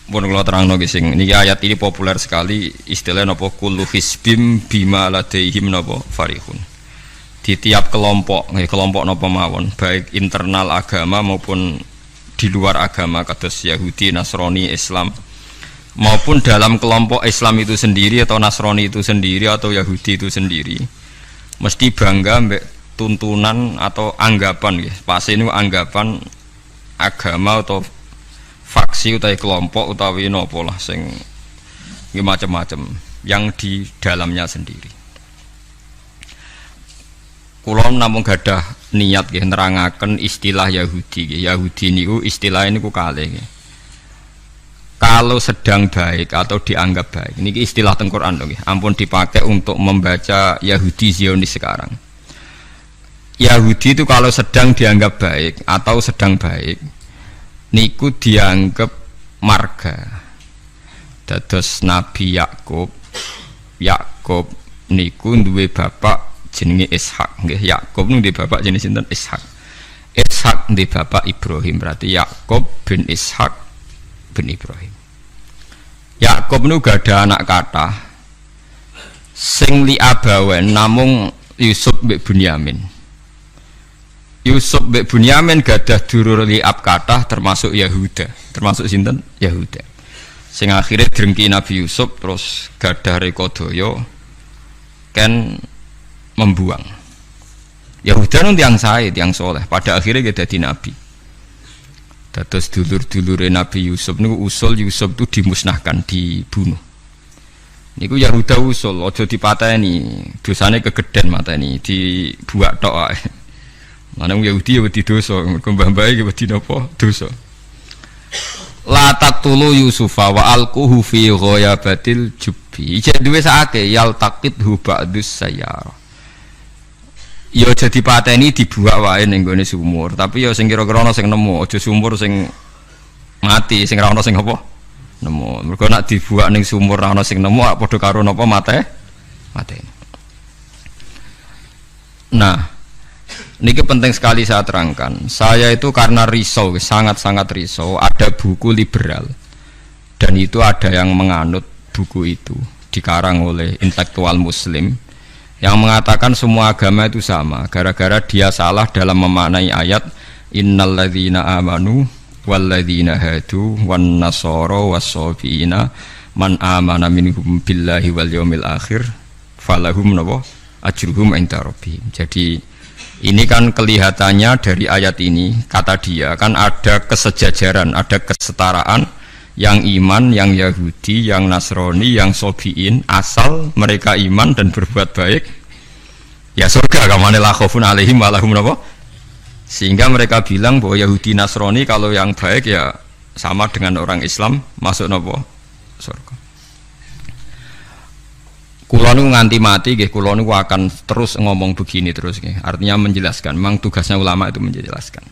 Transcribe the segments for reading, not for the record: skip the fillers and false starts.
pun kula terangno nggih sing niki ayat ini populer sekali istilah napa kullu hisbim bima ladaihim napa farihun. Di tiap kelompok napa mawon baik internal agama maupun di luar agama kados Yahudi, Nasrani, Islam maupun dalam kelompok Islam itu sendiri atau Nasrani itu sendiri atau Yahudi itu sendiri mesti bangga mbek tuntunan atau anggapan nggih. Pas ini anggapan agama atau faksi utawi kelompok utawi napa lah sing macam-macam yang di dalamnya sendiri. Kula namung gadah niat nggih nerangaken istilah Yahudi nggih. Yahudi niku istilah niku kalih nggih. Kalau sedang baik atau dianggap baik. Niki istilah teng Quran nggih. Ampun dipakai untuk membaca Yahudi Zionis sekarang. Yahudi itu kalau sedang dianggap baik atau sedang baik niku dianggap marga. Dados Nabi Yakub niku duwe bapak jenenge Ishak nggih. Yakub niku duwe bapak jenenge sinten? Ishak. Ishak duwe bapak Ibrahim, berarti Yakub bin Ishak bin Ibrahim. Yakub niku gak ada anak kathah sing li abawen namung Yusuf mbek Bunyamin. Yusuf mbek Bunyamin gadah dulur liab kathah termasuk Yahuda. Termasuk sinten? Yahuda. Sing akhirnya drengki Nabi Yusuf terus gadah rekodaya kan membuang. Yahuda nun tiang sae, tiang soleh. Pada akhirnya dia dadi nabi. Dados dulur-dulure Nabi Yusuf niku usul Yusuf itu dimusnahkan, dibunuh. Niku Yahuda usul aja dipateni, dosane kegeden mateni, dibuak tok ae. Manang Yahudi ya wedi dosa, mergo mbah-mbahe wedi napa? Dosa. La taqtulu Yusufa wa alquhu fi ghayabatil jubbi. Iki duwe sakake yal taqidhu ba'dus sayyara. Ya aja dipateni dibuak wae ning gone sumur, tapi ya sing kira-kira ana sing nemu, aja sumur sing mati, sing ra ana sing apa? Nemu. Mergo nek dibuak ning sumur ra ana sing nemu padha karo napa mate. Nah, ini penting sekali saya terangkan. Saya itu karena risau, sangat-sangat risau. Ada buku liberal dan itu ada yang menganut buku itu, dikarang oleh intelektual Muslim yang mengatakan semua agama itu sama. Gara-gara dia salah dalam memaknai ayat innalladzina amanu walladzina hadu wan nasara was-sabiina man amana minhum billahi wal yaumil akhir falahum ajruhum inda rabbihim. Jadi ini kan kelihatannya dari ayat ini, kata dia kan ada kesejajaran, ada kesetaraan yang iman, yang Yahudi, yang Nasrani, yang Sobiin, asal mereka iman dan berbuat baik ya surga. Kamane la khaufun alaihim wa lahum napa. Sehingga mereka bilang bahwa Yahudi Nasrani kalau yang baik ya sama dengan orang Islam masuk napa? Surga. Kula niku nganti mati nggih, kula niku akan terus ngomong begini terus nggih. Artinya menjelaskan, memang tugasnya ulama itu menjelaskan.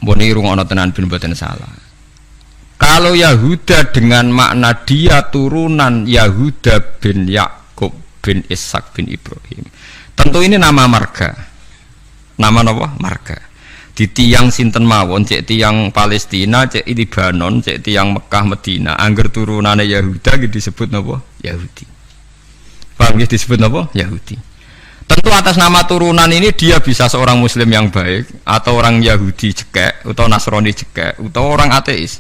Mbok niki rungokno tenan ben mboten salah. Kalau Yahuda dengan makna dia turunan Yahuda bin Yakub bin Ishak bin Ibrahim, tentu ini nama marga. Nama napa? Marga. Di tiang sinten mawon, cek tiang Palestina, cek Libanon, cek tiang Mekah Medina, angger turunane Yahuda gitu disebut napa? Yahudi. Paham gitu disebut napa? Yahudi. Tentu atas nama turunan ini dia bisa seorang Muslim yang baik atau orang Yahudi cekek atau Nasrani cekek atau orang ateis.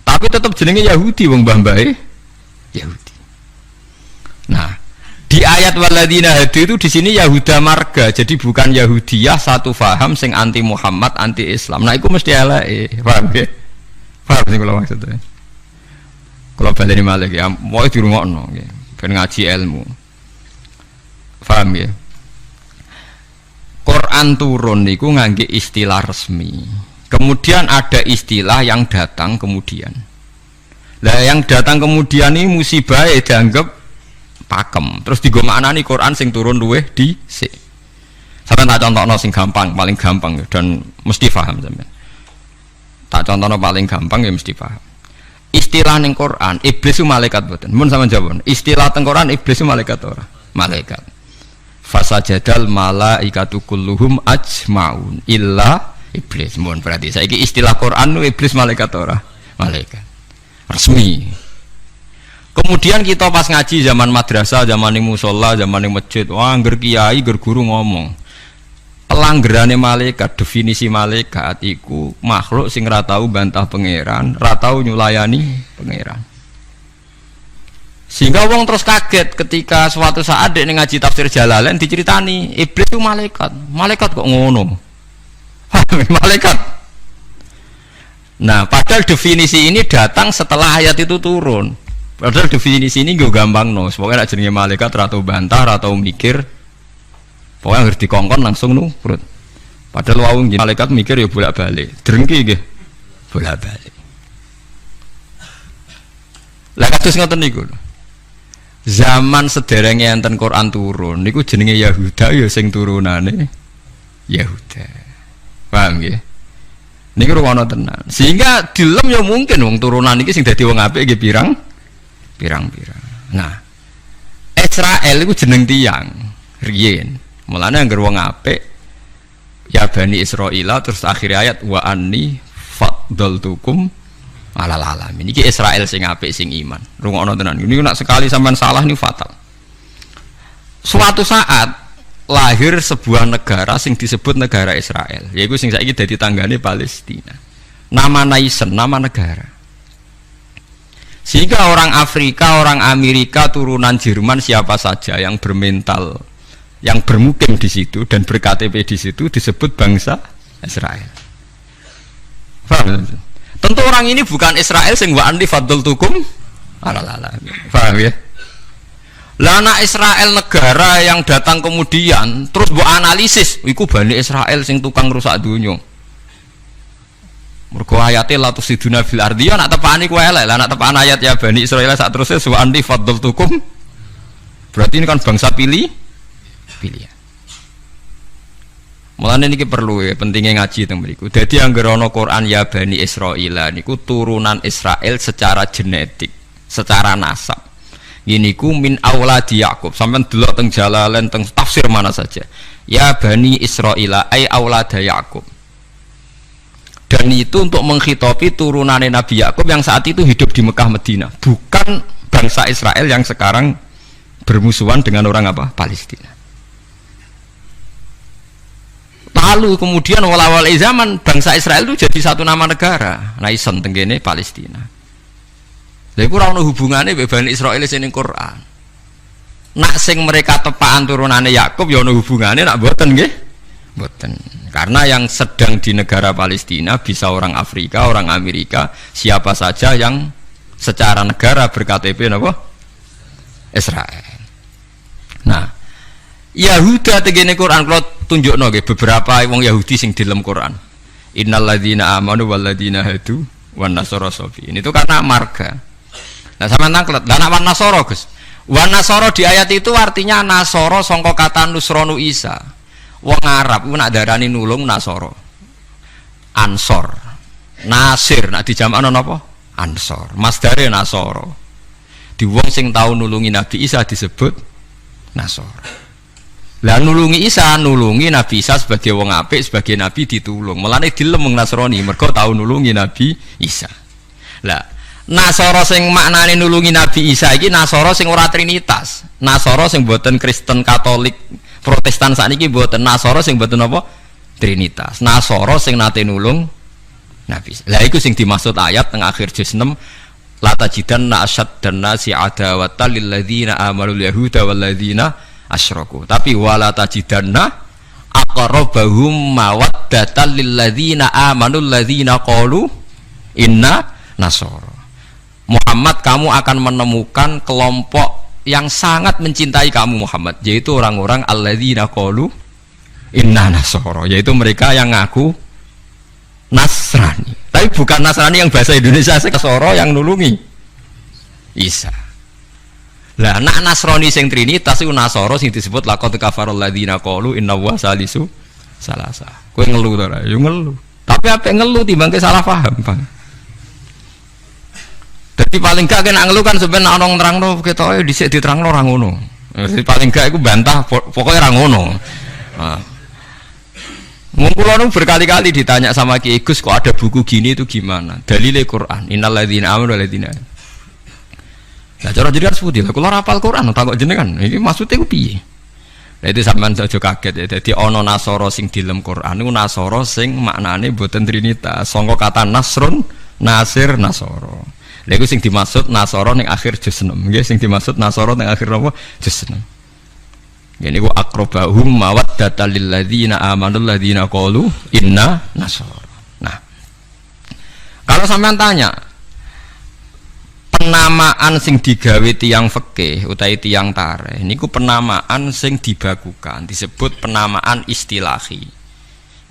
Tapi tetap jenenge Yahudi wong mbah-mbahe Yahudi. Nah, di ayat waladina hadu itu di sini Yahuda marga, jadi bukan Yahudiyah satu faham sing anti Muhammad, anti Islam. Nah, itu mesti eleke, paham ya? Paham sing kula maksudnya. Kula baleni malih ya, mau dirungokno nggih, ben ngaji ilmu. Paham ya? Quran turun niku ngangge istilah resmi. Kemudian ada istilah yang datang kemudian. Lah yang datang kemudian ini musibah dianggap pakem, terus digo maknani Quran sing turun luweh dhisik. Sampeyan tak contohno sing gampang, paling gampang dan mesti paham sampeyan. Tak contohno paling gampang ya mesti paham. Istilah ning Quran, iblis itu malaikat mboten. Mun sampeyan jawab, istilah teng Quran iblis itu malaikat ora? Malaikat. Fasajadal malaikatu kulluhum ajmaun illa iblis. Mun berarti saiki istilah Quran iblis malaikat ora? malaikat. Resmi. Kemudian kita pas ngaji zaman madrasah, zaman ning musala, zaman ning masjid, wah angger kiai, angger guru ngomong. Pelanggerane malaikat, definisi malaikat iku makhluk sing ra tau bantah pangeran, ra tau nyulayani pangeran. Sehingga wong terus kaget ketika suatu saat dek ngaji tafsir Jalalain diceritani iblis itu malaikat. Malaikat kok ngono? Malaikat. Nah, padahal definisi ini datang setelah ayat itu turun. Padahal definisi ini gue gampang no. Pokoknya nak jenenge malaikat atau bantah atau mikir. Pokoknya harus dikongkon langsung nurut. Padahal wong malaikat mikir ya bolak-balik. Drengki nggih. Bolak-balik. Lah kados ngoten niku. Zaman sederenge enten Quran turun niku jenenge Yahuda ya sing turunane Yahuda. Paham nggih? Niku ruwono tenan. Sehingga dilem ya mungkin wong turunan iki sing dadi wong apik nggih pirang-pirang. Nah, Israel iku jeneng tiyang riyen. Mulane anggere wong apik ya Bani Israila terus akhir ayat wa anni faddaltukum alal alamin. Iki Israel sing apik sing iman. Rungokno tenan. Niku nek sekali sampean salah niku fatal. Suatu saat lahir sebuah negara sing disebut negara Israel, yaitu sing saiki dadi tanggane Palestina. Nama naisen, nama negara. Sehingga orang Afrika, orang Amerika, turunan Jerman siapa saja yang bermental, yang bermukim di situ dan ber-KTP di situ disebut bangsa Israel. Paham? Tentu orang ini bukan Israel sing wa anni faddaltukum alal alamin. Paham ya? Lah anak Israel negara yang datang kemudian terus mbok analisis, iku Bani Israel sing tukang rusak dunya. Mergo ayate la tusiduna fil ardi ya nak tepani ku elek. Lah nak tepan ayat ya Bani Israel sak terusé wa anni faddaltukum. Berarti ini kan bangsa pilihan. Mulane niki perlu ya pentingnya ngaji teng mriku. Dadi anggere ana Quran ya Bani Israil niku turunan Israel secara genetik, secara nasab. Ini ku min auladi Yakub. Sampeyan delok teng Jalalain teng tafsir mana saja. Ya Bani Israil ai aulada Yakub. Dan itu untuk menghitopi turunane Nabi Yakub yang saat itu hidup di Mekah Madinah, bukan bangsa Israel yang sekarang bermusuhan dengan orang apa? Palestina. Lalu kemudian awal-awal zaman bangsa Israel itu jadi satu nama negara. Nah isen tenggene Palestina. Lha iku ora ono hubungane mbek Bani Israil sing ning Quran. Nak sing mereka tepaan turunane Yakub ya ono hubungane, nak mboten nggih? Mboten. Karena yang sedang di negara Palestina bisa orang Afrika, orang Amerika, siapa saja yang secara negara ber-KTP napa? Israel. Nah, Yahuda tegene Quran kalau tunjukno nggih beberapa wong Yahudi sing di dalam Quran. Innal ladzina amanu wal ladzina hadu wan nasara safi. Ini itu karena marga. Nah sampean tanglet, lah wan nasara Gus. Wan nasara di ayat itu artinya nasara sangka kata nusronu Isa. Wong Arab ku nak darani nulung nasara. Ansor. Nasir nak dijamakno napa? Ansor. Masdare nasara. Di wong sing tau nulungi Nabi Isa disebut nasara. Lah nulungi Isa, nulungi Nabi Isa sebagai wong apik, sebagai nabi ditulung. Mulane dilem wong Nasrani mergo tau nulungi Nabi Isa. Lah Nasara sing maknane nulungi Nabi Isa iki Nasara sing ora trinitas. Nasara sing boten Kristen Katolik Protestan sakniki boten. Nasara sing boten apa? Trinitas. Nasara sing nate nulung Nabi Isa. Lah iku sing dimaksud ayat teng akhir juz 6 la tajidanna asyaddan nasi adawatan lil ladzina amanul yahuda wal ladzina asyraku. Tapi wala tajidanna aqrabahum mawaddatan lil ladzina amanul ladzina qalu inna nasara. Muhammad, kamu akan menemukan kelompok yang sangat mencintai kamu Muhammad, yaitu orang-orang alladzina qalu inna nasara, yaitu mereka yang ngaku Nasrani. Tapi bukan Nasrani yang bahasa Indonesia, Nasara yang nulungi Isa. Lah nak Nasrani sing trinitas iku Nasara sing disebut laqad kafarul ladzina qalu inna wa salisu salasa. Kowe ngelu to ora? Yo ngelu. Tapi apik ngelu timbang salah paham, Bang. Jadi paling gak kena ngelu kan sebenarnya ana nerangno ketoke dhisik diterangno ora ngono. Jadi paling gak iku bantah pokoknya ora ngono. Nah. Kula nu berkali-kali ditanya sama Ki Gus kok ada buku gini itu gimana? Dalile Quran. Innal ladzina amanu wal ladzina. Lah cara jenengan sepundi? Lah kula rapal Quran takok jenengan. Iki maksudnya ku piye? Lah itu sampean aja kaget ya. Dadi ana nasara sing dilem Quran niku nasara sing maknane boten trinitas. Sangka kata nasrun, nasir, nasara. Lha iku sing dimaksud nasara ning akhir juz 6. Nggih sing dimaksud nasara ning akhir napa? Juz 6. Ini ku akrobahum mawaddatal lil ladzina amanu ladzina qalu inna nasara. Nah, kalau sampean tanya penamaan sing digawe tiyang fikih utawi tiyang tarikh niku penamaan sing dibakukan disebut penamaan istilahi.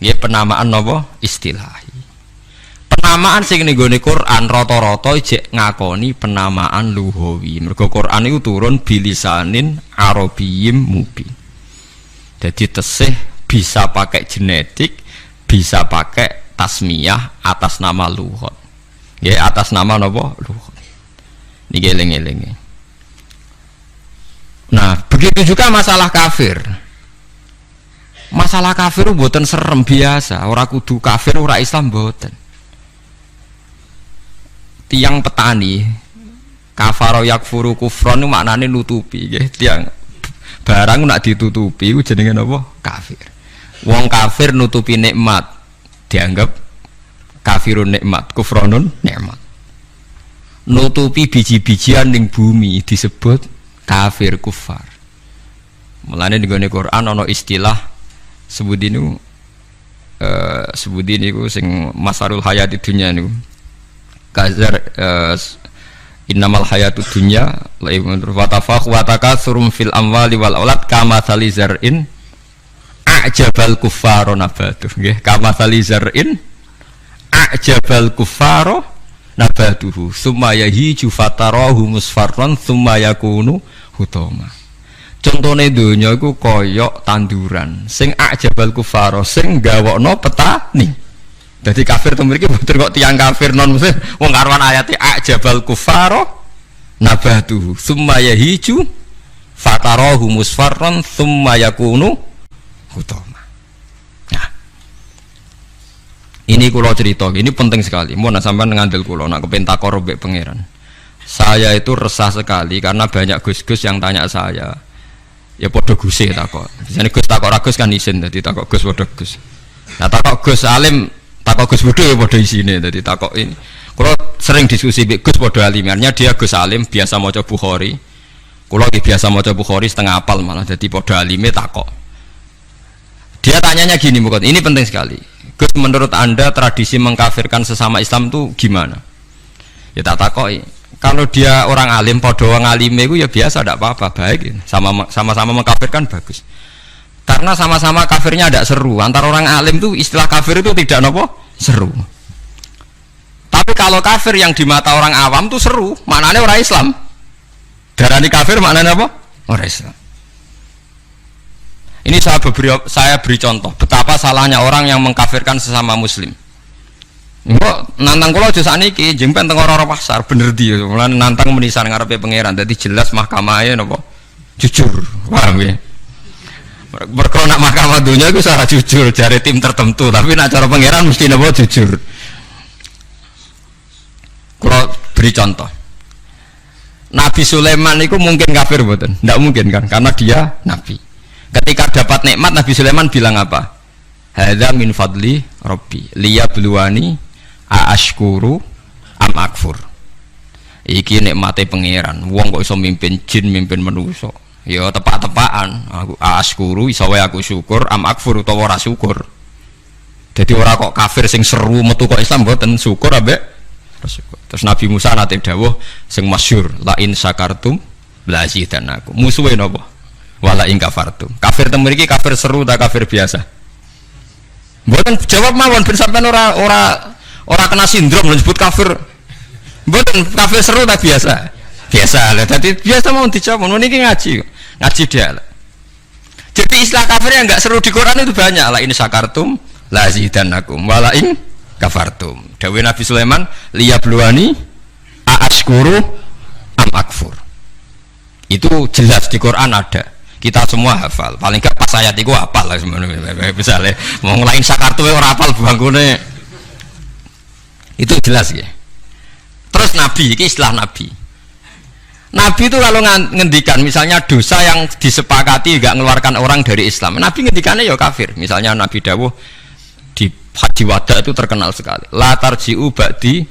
Nggih penamaan napa? Istilahi. Penamaan sing ning gone Quran rata-rata jek ngakoni penamaan lughawi. Mergo Quran iku turun bilisanin arabiyyim mubin. Jadi tesih bisa pakai genetik, bisa pakai tasmiyah atas nama lughat. Nggih atas nama napa? Lughat. Niki eling-eling. Nah, begitu juga masalah kafir. Masalah kafir mboten serem biasa, ora kudu kafir ora Islam mboten. Tiang petani kafaro yakfuru kufron itu maknanya nutupi ya. Tiang barang nak ditutupi itu jenenge apa? Kafir. Wong kafir nutupi nikmat dianggap kafirun nikmat, kufronun nikmat. Nutupi biji-bijian ning bumi disebut kafir kufar. Mulane ning Quran ana istilah sebut niku sing masarul hayati dunya niku kazar innamal hayatud dunya wa takatsum fil amwali wal aulad kama salizar'in a'jabal kuffara nabatu nggih kama salizar'in a'jabal kuffara nabatuhu summa yahiju fatarahu musfarran summa yakunu hutama. Contone donya iku kaya tanduran sing a'jabal kuffara sing gawokno petani. Jadi kafir itu mriki betul kok tiang kafir non muslim wong karwan ayate ajabal kufaro nabatuhu summa yahiju fatarahu musfarran summa yakunu hutama. Nah, ini kula cerita, ini penting sekali. Mun sampean ngandel kula nak kepen takor mbek pangeran. Saya itu resah sekali karena banyak gus-gus yang tanya saya. Ya padha guse takok. Biasane Gus takok ra Gus kan isin dadi takok Gus padha Gus. Nah takok Gus alim takok Gus Bodho ya padha isine dadi takok ini. Kula sering diskusi mbek Gus padha alimarnya dia Gus alim biasa maca Bukhari. Kula iki biasa maca Bukhari setengah apal malah dadi padha alime takok. Dia tanyanya gini bukan, ini penting sekali. Gus menurut Anda tradisi mengkafirkan sesama Islam itu gimana? Ya tak takoki. Kalau dia orang alim padha wong alime iku ya biasa ndak apa-apa baik sama-sama mengkafirkan bagus. Karena sama-sama kafirnya tidak seru. Antara orang alim itu istilah kafir itu tidak nopo seru. Tapi kalau kafir yang di mata orang awam itu seru, maknanya orang Islam. Darani kafir maknanya apa? Orang Islam. Ini saya beri contoh betapa salahnya orang yang mengkafirkan sesama Muslim. Mbok nantang kula aja sakniki, jeng pen teng ora pasar bener di. Mulane nantang menisan ngarepe pangeran. Dadi jelas mahkamahe napa? Jujur. Paham ya? Mergo nak mahkamah dunia itu secara jujur jari tim tertentu, tapi nak cara pangeran mesti napa jujur. Kalau beri contoh, Nabi Sulaiman itu mungkin kafir betul? Tidak mungkin kan, karena dia nabi. Ketika dapat nikmat Nabi Sulaiman bilang apa? Hadza min fadli Rabbi liyabluwani aashkuru am akfur. Iki nikmate pangeran. Wong kok iso mimpin jin, mimpin manusa. Ya tepak-tepakan aku askuru iso wae aku syukur am akfur utawa ora syukur. Jadi ora kok kafir sing seru metu kok Islam mboten syukur ambek syukur. Terus Nabi Musa nate dawuh sing masyhur la in syakartum la zidanakum. Musuhe napa? Wala in kafartum. Kafir teng mriki kafir seru ta kafir biasa? Mboten jawab mawon ben sampean ora kena sindrom disebut kafir. Mboten kafir seru ta biasa? Biasa lah, jadi biasa mau dijawab, mau ini ngaji dia. Jadi istilah kafir yang nggak seru di Quran itu banyak lah. Ini syakartum, lazidanakum, walain kafartum. Dawe Nabi Sulaiman, liyabluwani, aashkuru, am akfur. Itu jelas di Quran ada. Kita semua hafal. Paling gak pas ayat iku hafal lah sebenarnya. Misalnya mau ngelain sakartu ora hafal bangkune. Itu jelas ya. Terus Nabi, ini istilah Nabi. Nabi itu kalau ngendikan misalnya dosa yang disepakati gak ngeluarkan orang dari Islam, Nabi ngendikannya ya kafir. Misalnya Nabi dawuh di Haji Wada itu terkenal sekali. La tarji'u ba'di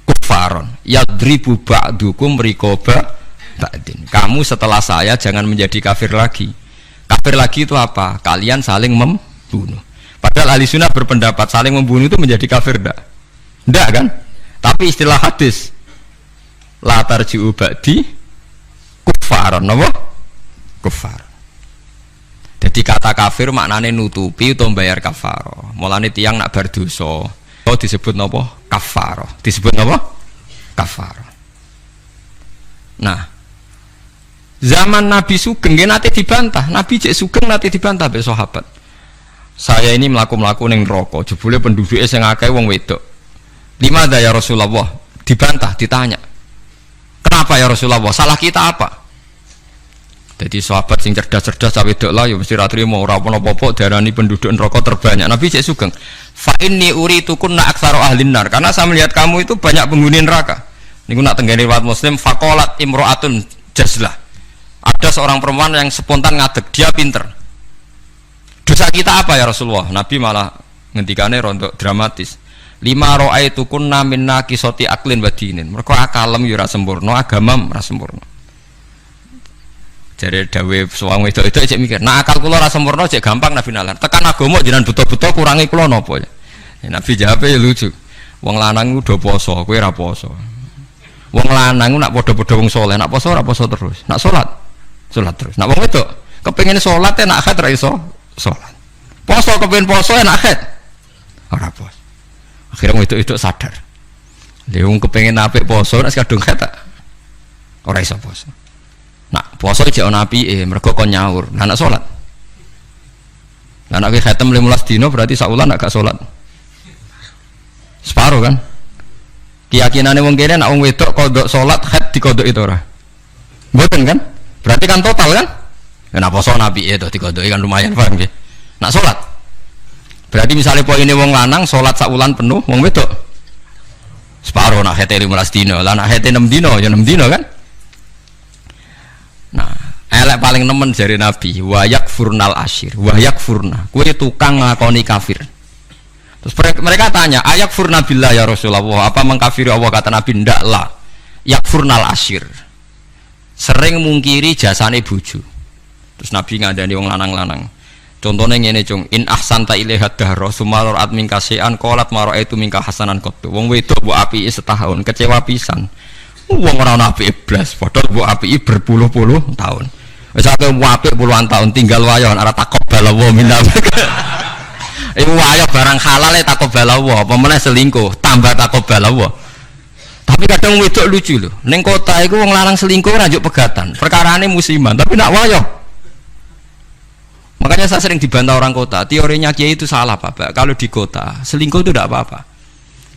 kufaron yadribu ba'dukum riqaba ba'din. Kamu setelah saya jangan menjadi kafir lagi. Kafir lagi itu apa? Kalian saling membunuh. Padahal ahli sunnah berpendapat saling membunuh itu menjadi kafir enggak? Enggak kan? Tapi istilah hadis la tarji'u ba'di kufaron, apa? Kufar. Jadi kata kafir maknanya nutupi atau bayar kafaro. Mulane tiang nak berdosa, oh disebut napa? Kafaro. Disebut napa? Kafaro. Nah, zaman Nabi Sugeng nanti dibantah. Nabi cek Sugeng nanti dibantah be sahabat. Saya ini melaku ning neraka, jebule penduduknya sing akeh wong wedok. Limada ya Rasulullah? Dibantah, ditanya. Kenapa ya Rasulullah? Salah kita apa? Jadi sahabat sing cerdas-cerdas cawe wedok lah ya mesti ra trimo ora apa-apa diarani penduduk neraka terbanyak. Nabi cek Sugeng. Fa inni uritukunna aktsaru ahlin nar. Karena saya melihat kamu itu banyak penghuni neraka. Niku nak tenggene riwayat Muslim faqalat imra'atun jazlah. Ada seorang perempuan yang spontan ngadeg, dia pinter. Dosa kita apa ya Rasulullah? Nabi malah ngendikane rontok dramatis. Lima ra'aitukunna min naqisati aqlin wa dinin. Mergo akalem yo ora sempurna, agamam ora sempurna. Jare dawe suwang wedok itu cek mikir, nah akal kula ora sempurna cek gampang Nabi nalar. Tekan agama jenengan betul-betul kurangi kula napa ya? Nabi jawab ya lucu. Wong lanang udah poso, kowe ora poso. Wong lanang nak padha-padha wong saleh, nak poso ora poso terus. Nak salat terus. Nak wong wedok kepengin salat nak haid ra iso salat. Poso kepengin poso nak haid ora poso. Akhirnya wedok sadar. Lha wong kepengin apik poso nek kadung haid ora iso poso. Nak poso jek ana apike mergo kon nyaur. Nah nak salat. Lah nek khatam 15 dino berarti sak wulan gak salat. Separuh kan? Keyakinane wong kene nek wong wedok kodok salat haid dikodok itu ora. Mboten kan? Berarti kan total kan? Ya nek poso apike to dikodoki kan lumayan paham nggih. Nak salat. Berarti misalnya poine wong lanang salat sak wulan penuh, wong wedok separuh nak haid 15 dino. Lah nak haid 6 dino ya 6 dino kan? Nah, elek paling nemen jari Nabi, wayak furnal asyir, wayak furna. Kue tukang ngakoni kafir. Terus mereka tanya, ayak furna billah ya Rasulullah, apa mengkafiri Allah? Kata Nabi, ndak lah. Yak furnal asyir. Sering mungkiri jasane bojo. Terus Nabi ngadani wong lanang-lanang. Contohnya ngene cung, in ahsanta ilaihat dahra sumalor ad mingkasean qalat maro itu mingka hasanan qattu. Wong wedok mbok apike setahun, kecewa pisan. Wong ora ana apike blas, padahal mbok apike berpuluh-puluh tahun. Wis akeh apik puluhan tahun tinggal wayo ora takobal wa minna. Iku wayo barang halal takobal wa, apa meneh selingkuh tambah takobal wa. Tapi kadang wedok lucu lho. Ning kota iku wong lanang selingkuh ora njuk pegatan. Perkarane musiman, tapi nak wayo. Makanya saya sering dibantah orang kota. Teorinya Kiai itu salah, Pak. Kalau di kota selingkuh itu tidak apa-apa.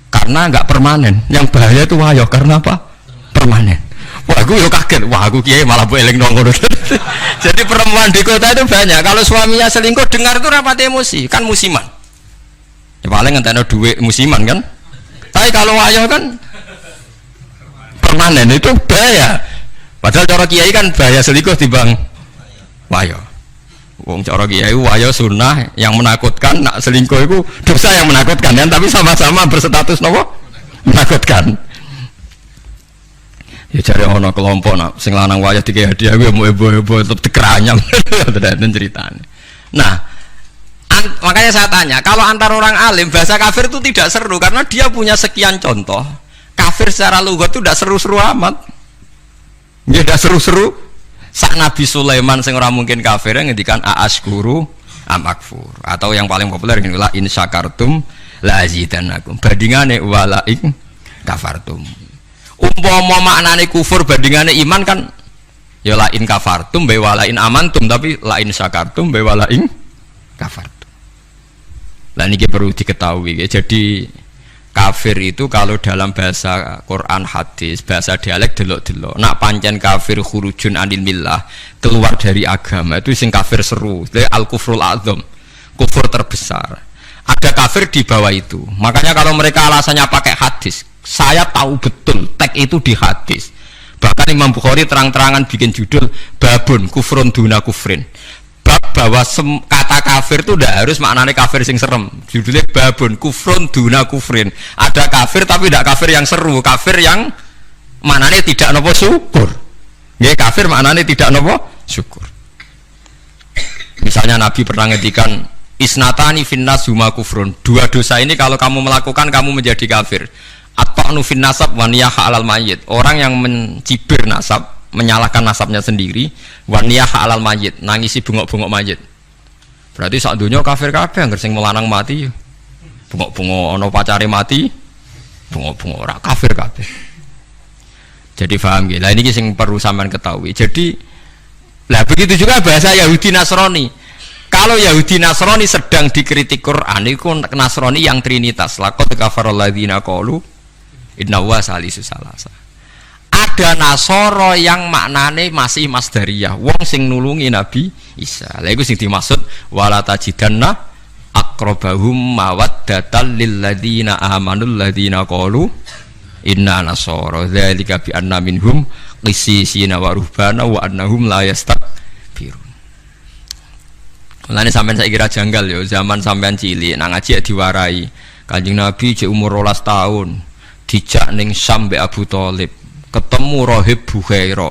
Karena nggak permanen. Yang bahaya itu wayo karena apa? Permanen. Wah, aku yo kaget. Wah, aku Kiai malah bu eling nongol. Jadi perempuan di kota itu banyak. Kalau suaminya selingkuh dengar itu rapat emosi, kan musiman. Ya paling ngenteni duit musiman kan. Tapi kalau wayo kan permanen itu bahaya. Padahal cara Kiai kan bahaya selingkuh timbang wayo. Wong cara Kiai wayo sunnah yang menakutkan, nak selingkuh itu dosa yang menakutkan kan, tapi sama-sama berstatus nopo menakutkan. Ya cari ono kelompok nak sing lanang wayo dikei hadiah gue mau ebo-ebo tetep dikeranyam. Dan ceritanya. Nah, makanya saya tanya, kalau antar orang alim bahasa kafir itu tidak seru karena dia punya sekian contoh. Kafir secara lugat itu tidak seru-seru amat. Ya tidak seru-seru. Sak Nabi Sulaiman sing ora mungkin kafir ngendikan a'askuru amakfur, atau yang paling populer ngene la in syakartum la azidannakum. Bandingane wala in kafartum. Umpama maknane kufur bandingane iman kan ya la in kafartum be wala in amantum, tapi la in syakartum be wala in kafartum. Lah niki perlu diketahui ya. Jadi Kafir itu kalau dalam bahasa Quran hadis, bahasa dialek delok-delok. Nak pancen kafir khurujun anil millah, keluar dari agama itu sing kafir seru. Al kufrul azam, kufur terbesar. Ada kafir di bawah itu. Makanya kalau mereka alasannya pakai hadis, saya tahu betul teks itu di hadis. Bahkan Imam Bukhari terang-terangan bikin judul babun kufrun duna kufrin. Bahwa kata kafir itu tidak harus maknanya kafir sing serem. Judulnya babun kufrun duna kufrin. Ada kafir tapi tidak kafir yang seru, kafir yang maknanya tidak nopo syukur. Ya kafir maknanya tidak nopo syukur. Misalnya Nabi pernah ngedikan isnatani finnas huma kufrun. Dua dosa ini kalau kamu melakukan kamu menjadi kafir. At-ta'nu fin nasab wa niyaha 'alal mayyit. Orang yang mencibir nasab, menyalahkan nasabnya sendiri, waniyah alal mayit, nangisi bungok-bungok mayit. Berarti sak dunya kafir kabeh anggere sing melanang mati. Bungok-bungok ana pacare mati, bungok-bungok ora kafir kabeh. Jadi paham nggih. Lah niki sing perlu sampean ketahui. Jadi lah begitu juga bahasa Yahudi Nasrani. Kalau Yahudi Nasrani sedang dikritik Quran, itu Nasrani yang trinitas. Laqad kafaral ladzina qalu inna huwa salisu salasa. Ada Nasoro yang maknane masih masdariyah, wong sing nulungi Nabi Isa. Lha iku sing dimaksud wala tajidanna aqrabahum mawaddatan lil ladzina amanul ladzina qalu inna nasara dzalika bi anna minhum qissisina wa ruhbana wa annahum la yastakbirun. Mulane sampean saiki kira janggal ya zaman sampean cilik nang ngaji diwarai. Kanjeng Nabi cek umur 12 tahun dijak ning Syam mbek Abu Thalib. Ketemu Rohib Bukhaira.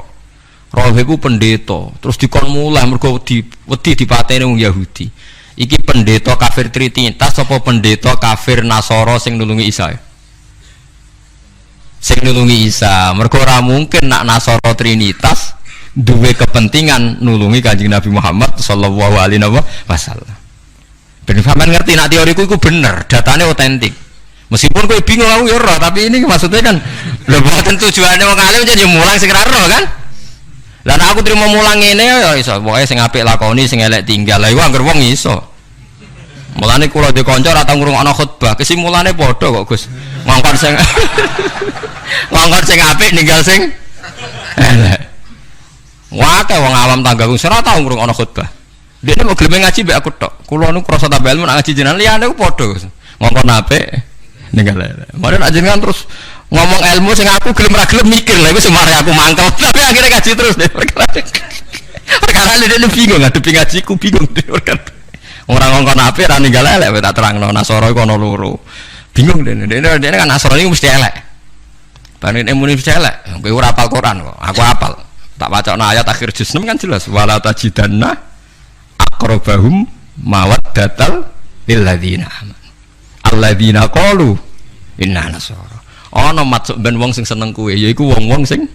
Rohib itu pendeta, terus dikon mulai mergo wedi dipateni wong Yahudi. Iki pendeta kafir trinitas apa pendeta kafir Nasara sing nulungi Isa? Sing nulungi Isa. Mergo ora mungkin nak Nasara trinitas duwe kepentingan nulungi Kanjeng Nabi Muhammad sallallahu alaihi wasallam. Ben sampean ngerti nak teoriku iku bener, datanya otentik. Meskipun kowe bingung aku ya roh, tapi ini maksudnya kan lho boten tujuane wong alim jadi mulang sing ra roh kan. Lah nek aku trimo mulang ngene ya iso, pokoke sing apik lakoni, sing elek tinggal. Lah iku anggere wong iso. Mulane kula dhe kanca ora tau ngrungokno khutbah, kesimulane padha kok Gus. Ngongkon sing ngongkon sing apik ninggal sing elek. Wae wong awam tanggaku ora tau ngrungokno khutbah. Dene mau gelem ngaji mbek aku tok. Kula nu krasa tambah ilmu nak ngaji jenengan liyane ku padha Gus. Ngongkon apik ninggal elek. Maren ajenengan terus ngomong ilmu sing aku gelem ra gelem mikir lha iku semare aku mangkel. Tapi akhirnya ngaji terus deh. Perkara ini bingung ngadepi ngajiku bingung deh. Orang ngongkon apik ra ninggal elek tak terangno Nasara iku ana loro. Bingung dene kan Nasara iku mesti elek. Banin ilmu mesti elek. Kowe ora hafal Quran kok. Aku hafal. Tak wacana ayat akhir juz 6 kan jelas wala tajidanna aqrabahum mawaddatal lil ladzina amanu. Alladzina qalu inna nasara. Ana maksud ben wong sing seneng kowe yaiku wong-wong sing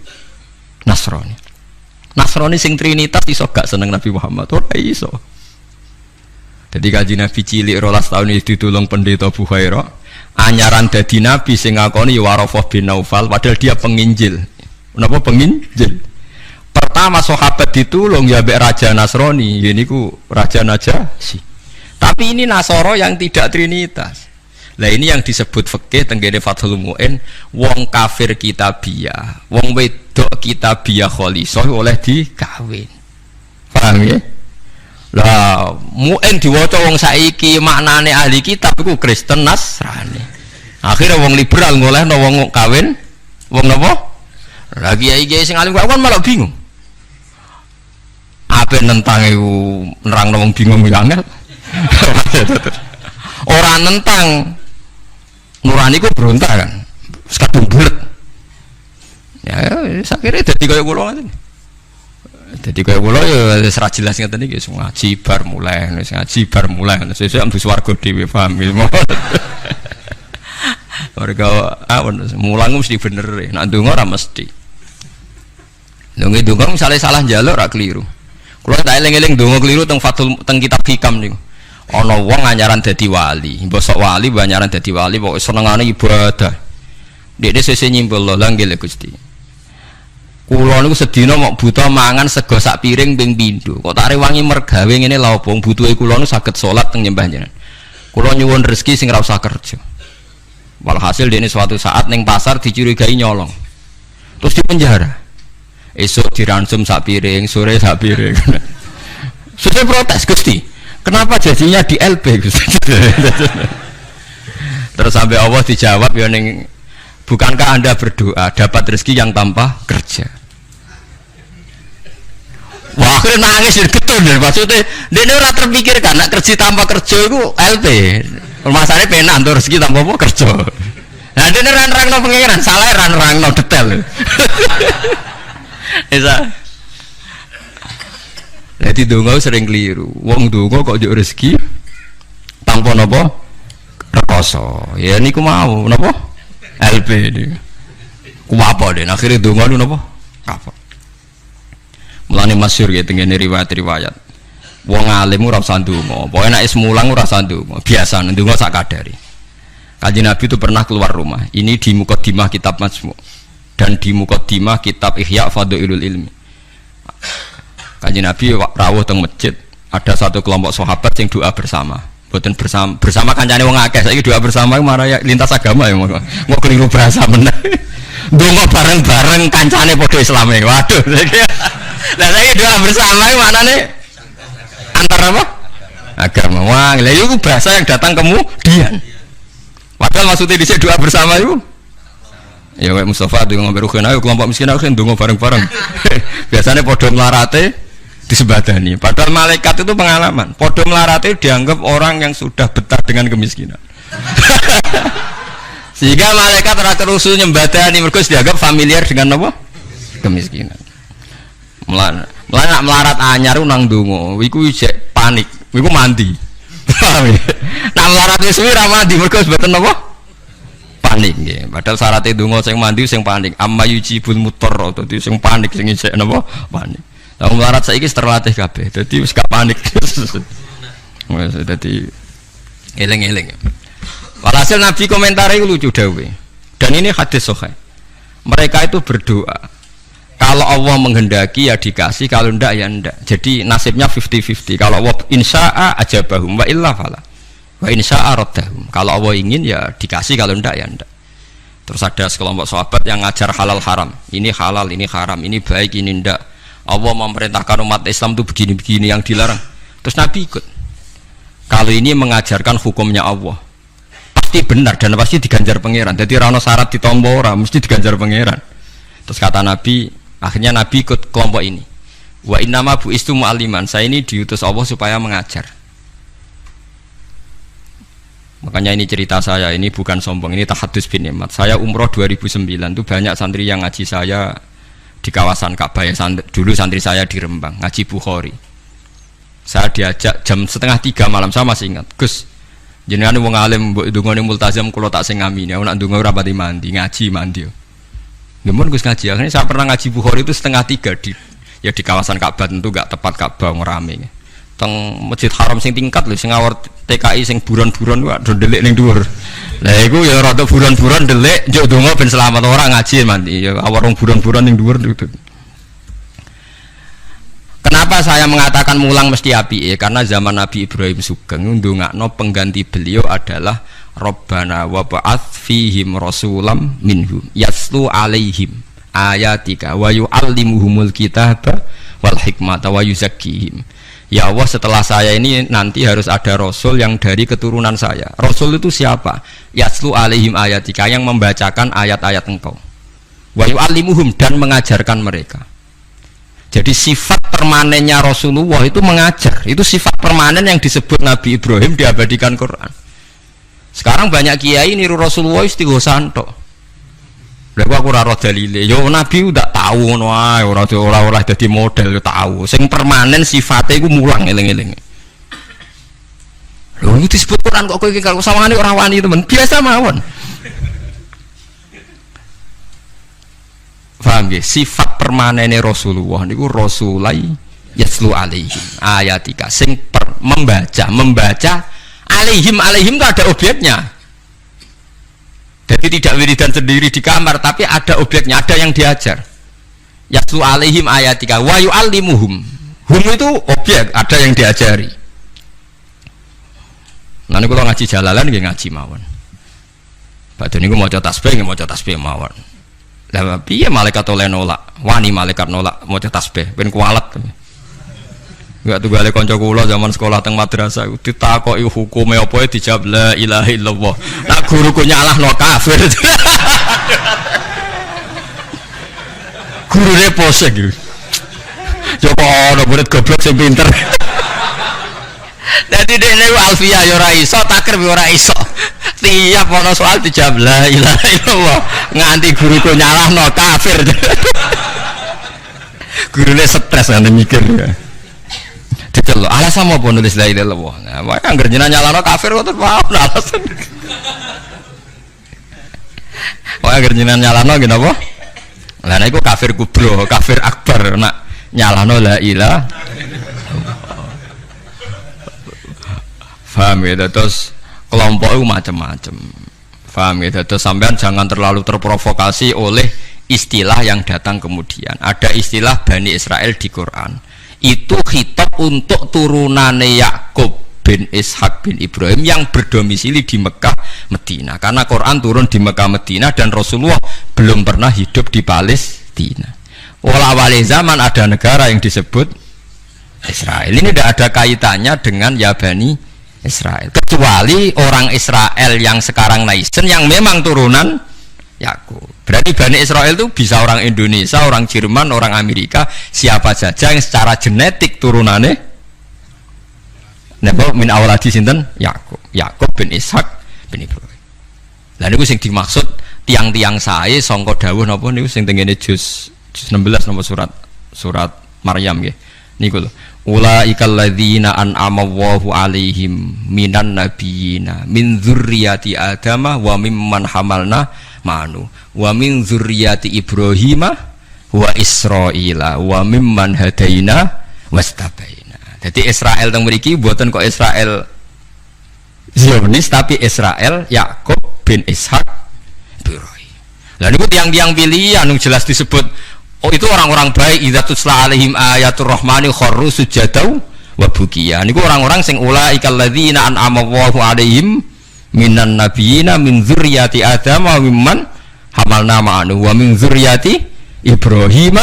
Nasrani. Nasrani sing trinitas iso gak seneng Nabi Muhammad ora iso. Jadi kaji Nabi cilik 12 tahun itu ditulung pendeta Bukhaira. Anyaran dadi nabi sing ngakoni Warafah bin Naufal padahal dia penginjil. Menapa penginjil? Pertama sahabat ditulung ya mbek raja Nasrani, yeniku raja Najasyi. Tapi ini Nasoro yang tidak trinitas. Lah ini yang disebut fikih tenggene Fathul Mu'in, wong kafir kitabiyah, wong wedok kitabiyah khalisah oleh dikawin. Paham ya? Lah Mu'in diwaca wong saiki maknane ahli kitab iku Kristen Nasrani. Akhirnya wong liberal ngolehno wong kawin wong napa? Lah kiai-kiai sing alim kan malah bingung. Apa nentang iku nerangno wong bingung ya angel. Ora nentang nurani ku berontak kan sekadung bulet ya sakire dadi kaya kula ngoten dadi kaya kula ya wis ra jelas ngeten iki ngaji bar mulai sesuk ambu swarga dhewe paham warga mulang mesti bener nek ndonga ora mesti ndonga misale salah njaluk ora keliru kula tak eling-eling ndonga keliru teng kitab hikam niku. Ana wong anyaran dadi wali, mbosok wali anyaran dadi wali pokoke senengane ibadah. Dekne sesuk nyimpul lho nggih Gusti. Kula niku sedina mok buta mangan sego sak piring ping pindho. Kok tak rewangi mergawe ngene lha opo butuhe kula niku saged salat teng nyembah jenengan. Kula nyuwun rezeki sing ora usah kerja. Walhasil dia ini suatu saat neng pasar dicurigai nyolong, terus dipenjara. Esok diransum sak piring, sore sak piring. Sudah protes Gusti, kenapa jadinya di LP Gusti? Terus sampai Allah dijawab ya neng, bukankah anda berdoa dapat rezeki yang tanpa kerja? Wah, akhirnya nangis dan getun dan maksudnya dia ini orang terpikirkan nak kerja tanpa kerja itu LP. Masalahnya penak untuk rezeki tanpa apa kerja. Nah dia ini ran-rang no pengiran, salah ran-rang no detail. Bisa. Jadi dongo sering keliru. Wong dongo kok juk rezeki tanpa napa rekoso. Ya niku mau napa LP ini. Ku apa den akhirnya dongo niku napa? Kapok. Mulane masyhur ya tengene riwayat-riwayat. Wong alim ora usah ndonga, pokoke nek wis mulang ora usah ndonga, biasa ndonga sak kadare. Kanjeng Nabi itu pernah keluar rumah. Ini di Muqaddimah kitab Majmu' dan di Muqaddimah kitab Ihya Fadhailul Ilmi. Kanjeng Nabi rawuh teng masjid, ada satu kelompok sahabat yang doa bersama. Mboten bersama kancane wong akeh. Saiki doa bersama marah ya lintas agama ya. Mau keliru bahasa meneh. Ndonga bareng-bareng kancane padha Islame. Waduh. Lah saya doa bersama mana nih? Antara apa? Agama. Wah, lah itu bahasa yang datang kemudian. Padahal maksudnya di doa bersama itu. Ya kayak Mustafa itu ngomong berukin ayo kelompok miskin aku ndonga bareng-bareng. Biasanya podo melarate disebadani. Padahal malaikat itu pengalaman. Podo melarate dianggap orang yang sudah betah dengan kemiskinan. Sehingga malaikat ora kerusul nyembadani mergo dianggap familiar dengan apa? Kemiskinan. Melarat anyar nang donga iku isih panik iku mandi. Nah melarat wis suwi ra mandi mergo mboten napa panik nggih padahal syarat donga sing mandi sing panik amma yujibul mutarr dadi sing panik sing isih napa panik. Lah melarat saiki terlatih kabeh dadi wis gak panik. Wis dadi eling-eling. Walhasil Nabi komentare lucu dawuh. Dan ini hadis sahih. Mereka itu berdoa kalau Allah menghendaki ya dikasih, kalau ndak ya ndak. Jadi nasibnya 50-50. Kalau Allah insya'a ajabahum wa illa fala. Wa insya'a raddahum. Kalau Allah ingin ya dikasih, kalau ndak ya ndak. Terus ada sekelompok sahabat yang ngajar halal haram. Ini halal, ini haram, ini baik, ini ndak. Allah memerintahkan umat Islam itu begini-begini yang dilarang. Terus Nabi ikut. Kalau ini mengajarkan hukumnya Allah, pasti benar dan pasti diganjar pangeran. Jadi rano syarat ditompo ora, mesti diganjar pangeran. Terus kata Nabi, akhirnya Nabi ikut kelompok ini. Wa innama bu'istu mu'alliman. Saya ini diutus Allah supaya mengajar. Makanya ini cerita saya, ini bukan sombong, ini tahadus bin nikmat. Saya umroh 2009 itu banyak santri yang ngaji saya di kawasan Ka'bah ya, dulu santri saya di Rembang, ngaji Bukhari. Saya diajak jam 2:30 malam, saya masih ingat. Gus, jenengan wong alim mbok ndongane multazam kula tak sing ngamini. Aku nak ndonga ora pati mandi, ngaji mandi. Namun Gus ngaji, akhirnya saya pernah ngaji Bukhari itu 2:30 di kawasan Ka'bah, tentu gak tepat Ka'bah ngerame. Teng Masjid Haram sing tingkat lho, sing ngawur TKI sing buron-buron wae do ndelik ning dhuwur. Lah iku ya rada buron-buron ndelik njuk donga ben selamat ora ngaji mandi. Ya awar wong buron-buron ning dhuwur itu. Kenapa saya mengatakan mulang mesti api? Karena zaman Nabi Ibrahim Sugeng ndongakno pengganti beliau adalah Rabbana wa ba'ats fihim rasulam minhum yaslu alaihim ayatika wa yu'allimuhumul kitaba wal hikmata wa yuzakkihim. Ya Allah, setelah saya ini nanti harus ada rasul yang dari keturunan saya. Rasul itu siapa? Yaslu alaihim ayatika, yang membacakan ayat-ayat engkau. Wa yu'allimuhum, dan mengajarkan mereka. Jadi sifat permanennya Rasulullah itu mengajar. Itu sifat permanen yang disebut Nabi Ibrahim diabadikan Quran. Sekarang banyak kiai niru Rasulullah istighosan tok. Lha aku ora ro dalile. Yo Nabi udah tahu ngono ae, ora dadi model tahu. Sing permanen sifate iku mulang eling-eling. Lho iki disebut Quran kok kowe iki kalau sawangane ora wani temen. Biasa mawon. Paham nggih? Sifat permanene Rasulullah niku rasulai yaslu alaihim ayatika sing membaca alaihim itu ada objeknya. Jadi tidak wiridan sendiri di kamar, tapi ada objeknya, ada yang diajar. Yaslu alaihim ayatika wa yu'allimuhum. Hum itu objek, ada yang diajari. Nanti kalau ngaji Jalalan nggih ngaji mawon. Badhe niku maca tasbih nggih maca tasbih mawon. Lah piye malaikat oleh nolak? Wani malaikat nolak maca tasbih ben kualat. Enggak tunggale kanca kula zaman sekolah teng madrasah ditakoki hukume apa dijawab la ilaha illallah. Nak guruku nyalahno kafir. Gurune pose gitu. Coba ana murid goblok sing pinter. Dadi dene alfiah ya ora iso, takrib ya ora iso. Tiap ana soal dijawab la ilaha illallah. Nganti guruku nyalahno kafir. Gurune stres ngene mikir ya. Diceluk, alasan apa nulis la ilaha illallah. Nah, wae anggere jenengan nyalahno kafir kok terus maaf alasan. Wae anggere jenengan nyalahno nggih napa? Lah nek iku kafir kubro, kafir akbar nak nyalahno la ilaha. Paham ya, terus kelompok itu macam-macam. Paham ya, terus sampean jangan terlalu terprovokasi oleh istilah yang datang kemudian. Ada istilah Bani Israel di Quran. Itu khitab untuk turunane Yakub bin Ishak bin Ibrahim yang berdomisili di Mekah, Medina. Karena Quran turun di Mekah, Medina dan Rasulullah belum pernah hidup di Palestina. Awal zaman ada negara yang disebut Israel. Ini tidak ada kaitannya dengan ya Bani Israel, kecuali orang Israel yang sekarang naisen yang memang turunan Yakub. Berarti Bani Israel itu bisa orang Indonesia, orang Jerman, orang Amerika, siapa saja yang secara genetik turunannya napa min awaladi sinten Yakub, Yakub bin Ishak bin Ibrahim. Lah niku sing dimaksud tiang-tiang sae sangka dawuh napa niku sing tengene juz 16 napa surat Maryam nggih. Niku lho. Ulaikal ladzina an'ama Allahu 'alaihim minan nabiyina min dzurriyyati Adama wa mimman hamalna ma'anu wa min dzurriyyati Ibrahim wa Israila wa mimman hadaina wastabaina. Jadi Israel teng mriki mboten kok Israel Zionis tapi Israel Yakub bin Ishak Ibrahim. Lah niku tiang-tiang pilihan jelas disebut. Oh itu orang-orang baik idza tutla alaihim ayatul rahmani kharru sujadau wa bukiya. Niku orang-orang sing ulaikal ladzina an'ama Allahu alaihim minan nabiyina min dzurriyyati Adam wa mimman hamalna ma'anu wa min dzurriyyati Ibrahim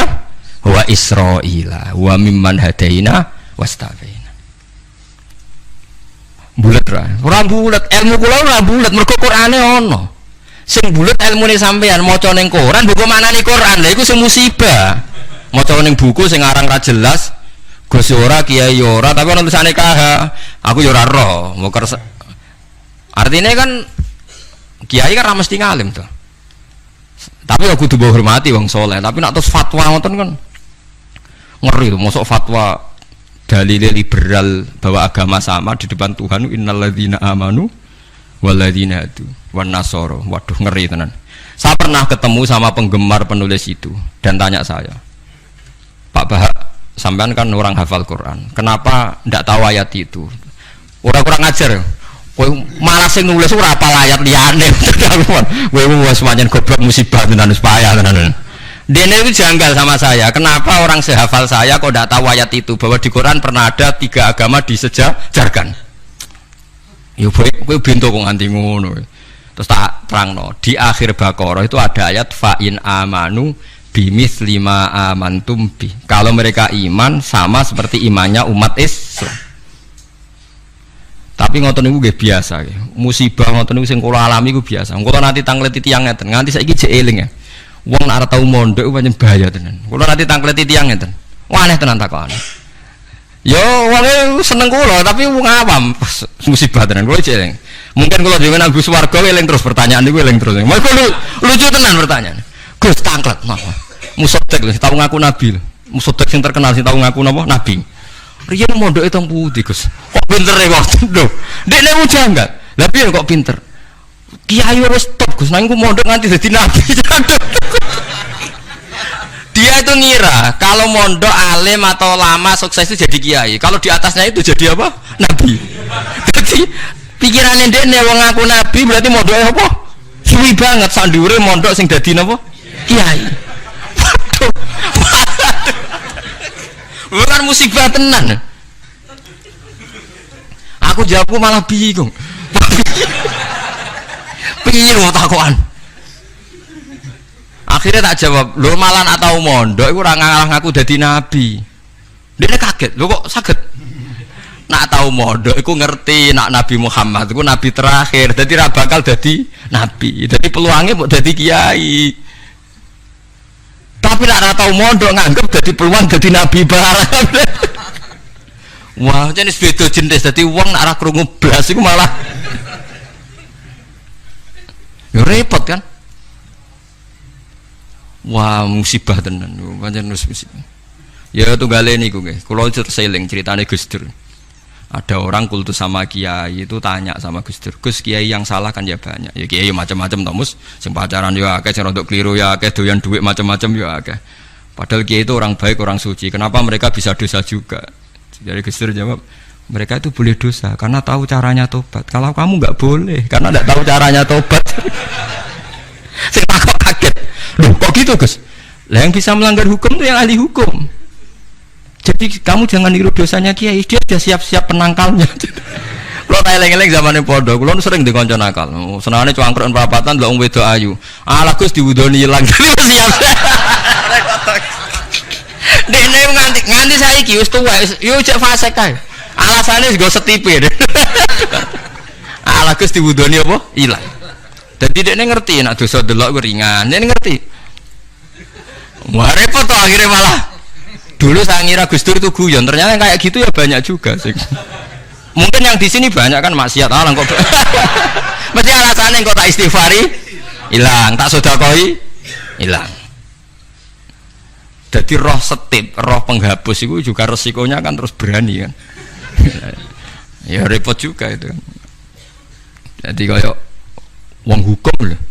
wa Israila wa mimman hadaina wastabaina. Bulet ra. Ora bulet, ilmu kula ora bulet mergo Qur'ane ono. Sing bulet ilmune sampean maca ning Quran buku manane Quran. Lha iku sing musibah. Maca ning buku sing aran ra jelas, Gus ora kiai ora tapi ana tulisane KH. Aku ya ora roh. Artinya kan kiai kan ra mesti ngalim to. Tapi aku kudu hormati wong saleh, tapi nek terus fatwa ngoten kan ngeri to, mosok fatwa dalil liberal bahwa agama sama di depan Tuhan innalladzina amanu waladina itu wan nasoro. Waduh ngeri tenan. Saya pernah ketemu sama penggemar penulis itu dan tanya saya, Pak Bahak, sampean kan orang hafal Quran, kenapa ndak tahu ayat itu? Orang kurang ajar. Kowe malah sing nulis ora apal ayat liyane. Kowe wis pancen goblok musibah tenan wis payah tenan. Dene itu janggal sama saya. Kenapa orang sehafal saya kok ndak tahu ayat itu bahwa di Quran pernah ada 3 agama disejajarkan? Ya kowe bento kok nganti ngono. Terus tak terangno, di akhir Baqarah itu ada ayat fa in amanu bimitsli ma amantum bi. Kalau mereka iman sama seperti imannya umat Islam. Tapi ngoten niku nggih biasa nggih. Musibah ngoten niku sing kula alami iku biasa. Kula nanti tangleti tiyang ngeten, nganti saiki jek eling ya. Wong nek ora tau mondok pancen bahaya tenan. Kula nanti tangleti tiyang ngeten. Wah aneh tenan takone. Yo wong seneng kula tapi wong awam musibah tenan kula jeleng. Mungkin kalau jenengan Gus warga eling terus pertanyaan niku eling terus. Mas lucu tenan pertanyaan. Gus tangklet napa? Musodek lho tau ngaku nabi. Musodek sing terkenal sing tau ngaku napa? Nabi. Riyen mondoke teng pundi Gus? Kok pintere kok lho. Dekne mujanggal. Lah piye kok pinter? Kiai wis top Gus nang ku mondok nganti dadi nabi. Dia itu ngira kalau mondok alim atau lama sukses itu jadi kiai. Kalau di atasnya itu jadi apa? Nabi. Jadi pikirannya dia nih wong ngaku nabi berarti mondoknya apa? Suwi banget sandure mondok sing dadi napa? Kiai. Waduh. Bukan musibah tenan. Aku jawabku malah bingung. Piye mau takokan? Akhirnya tak jawab, lho malah nak tau mondok iku ora ngaku dadi nabi. Dia kaget, lho kok saged? Nak tau mondok iku ngerti nak Nabi Muhammad iku nabi terakhir, dadi ra bakal dadi nabi. Dadi peluangnya mau dadi kiai. Tapi nak ora tau mondok nganggep dadi peluang dadi nabi barang. Wah, jenis beda jenis dadi wong nak ora krungu blas iku malah yo repot kan? Wah, musibah tenan. Pancen musibah. Ya tunggale niku nggih. Kula terseling ceritane Gus Dur. Ada orang kultus sama kiai itu tanya sama Gus Dur, Gus, kiai yang salah kan ya banyak. Ya kiai macam-macam tomus, sing pacaran ya akeh, sing rodok keliru ya akeh, doyan duit macam-macam ya akeh. Padahal kiai itu orang baik, orang suci. Kenapa mereka bisa dosa juga? Jadi Gus Dur jawab, mereka itu boleh dosa karena tahu caranya tobat. Kalau kamu nggak boleh karena nggak tahu caranya tobat. Saya takut kaget. Loh, kok gitu Gus? Lah yang bisa melanggar hukum itu yang ahli hukum. Jadi kamu jangan niru dosanya kiai, dia sudah siap-siap penangkalnya. Kalau eleng-eleng zamannya podo, kalau sering dikonco nakal. Senangnya cuangkron perapatan, lo wedo ayu. Ala Gus diwudoni hilang, siap. Dene nganti saiki wis tuwa, yo cek fase kae. Alasane go setipe. Ala Gus diwudoni apa? Hilang. Dadi dekne ngerti nek dosa delok ku ringan. Dekne ngerti. Wah repot to akhirnya malah. Dulu saya ngira Gus Dur itu guyon, ternyata kayak gitu ya banyak juga sih. Mungkin yang di sini banyak kan maksiat alang kok. Mesti alasannya kok tak istighfari hilang, tak sedekah hilang. Jadi roh setip, roh penghapus itu juga resikonya kan terus berani kan. Ya repot juga itu. Jadi kayak wong hukum loh.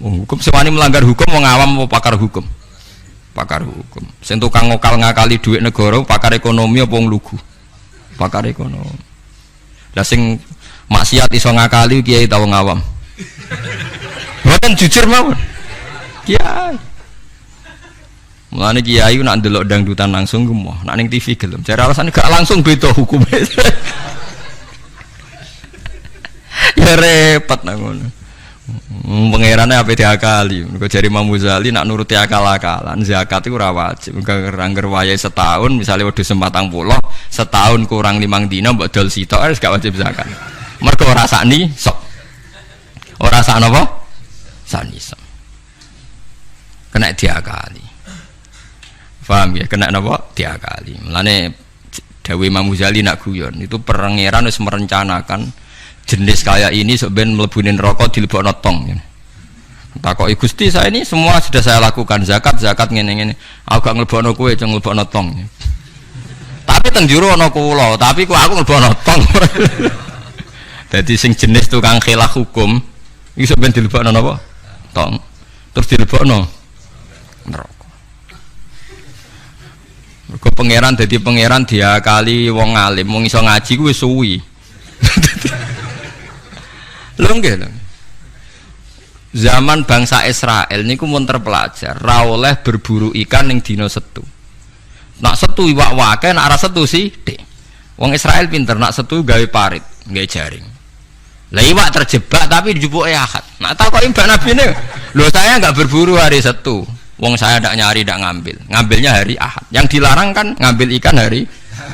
Wong hukum sewani melanggar hukum, wong awam mau pakar hukum. Pakar hukum. Sing tukang ngakali duit negara, pakar ekonomi apa wong lugu? Pakar ekonomi. Lah sing maksiat iso ngakali kiai ta wong awam. Mboten jujur mawon. Kiai. Mulane kiai nak ndelok dangdutan langsung gemoh, nak ning TV gelem. Jare alasane gak langsung beda hukume. Ya repot nang ngono. Pangerane ape diakali. Mergo jare Imam Ghazali nak nuruti akal-akalan, zakat iku ora wajib. Angger wayahe setahun, misale wedhus 40, setahun kurang 5 dina mbok dol sitok wis gak wajib zakat. Mergo ora sakni sok. Ora sak napa? Sakni sok. Kena diakali. Paham ya? Kena napa? Diakali. Mulane dawuh Imam Ghazali nak guyon, itu pangeran wis merencanakan jenis kayak ini sebenarnya melebunin rokok dilebokno tong. Takoki Gusti, saya ini semua sudah saya lakukan, zakat ngene-ngene. Aku gak nglebokno kowe, ceng nglebokno tong. Tapi teng jero ana kula, tapi kok aku nglebokno tong. Dadi sing jenis tukang khilaf hukum iki sebenarnya dilebokno napa? Tong. Terus dilebokno neraka. Mergo pangeran dadi pangeran diakali wong alim, wong iso ngaji kuwi suwi. Lho nggih lho. Zaman bangsa Israel niku mun terpelajar, ra oleh berburu ikan ning dina Setu. Nak Setu iwak wake, nak ora Setu sithik. Wong Israel pinter, nak Setu gawe parit, gawe jaring. Lah iwak terjebak tapi dijupuke Ahad. Nak takoki Mbak Nabine, lho saya enggak berburu hari Setu. Wong saya ndak nyari, ndak ngambil. Ngambilnya hari Ahad. Yang dilarang kan ngambil ikan hari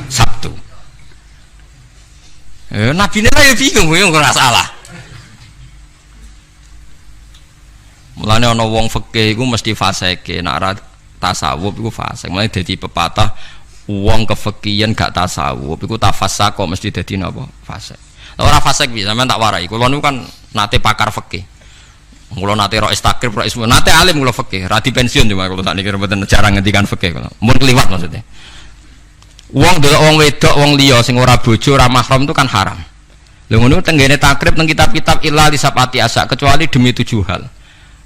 Sabtu. Nabine lah ya bingung, yo ora salah. Mulane ana wong fikih iku mesti fasike, nek ora tasawuf iku fasik. Mulane dadi pepatah wong kefikihan gak tasawuf iku tafassak kok mesti dadi napa? Fasik. Ora fasik piye sampean tak warai. Kula niku kan nate pakar fikih. Kula nate ro istakrib, ro ismu, nate alim kula fikih, ra di pensiun cuma kula tak niki mboten jarang ngendikan fikih kula. Mun kliwat maksudnya. Wong delok wong wedok, wong liya sing ora bojo, ora mahram itu kan haram. Lha ngono tenggene takrib nang kitab-kitab illa li sabati asa kecuali demi 7 hal.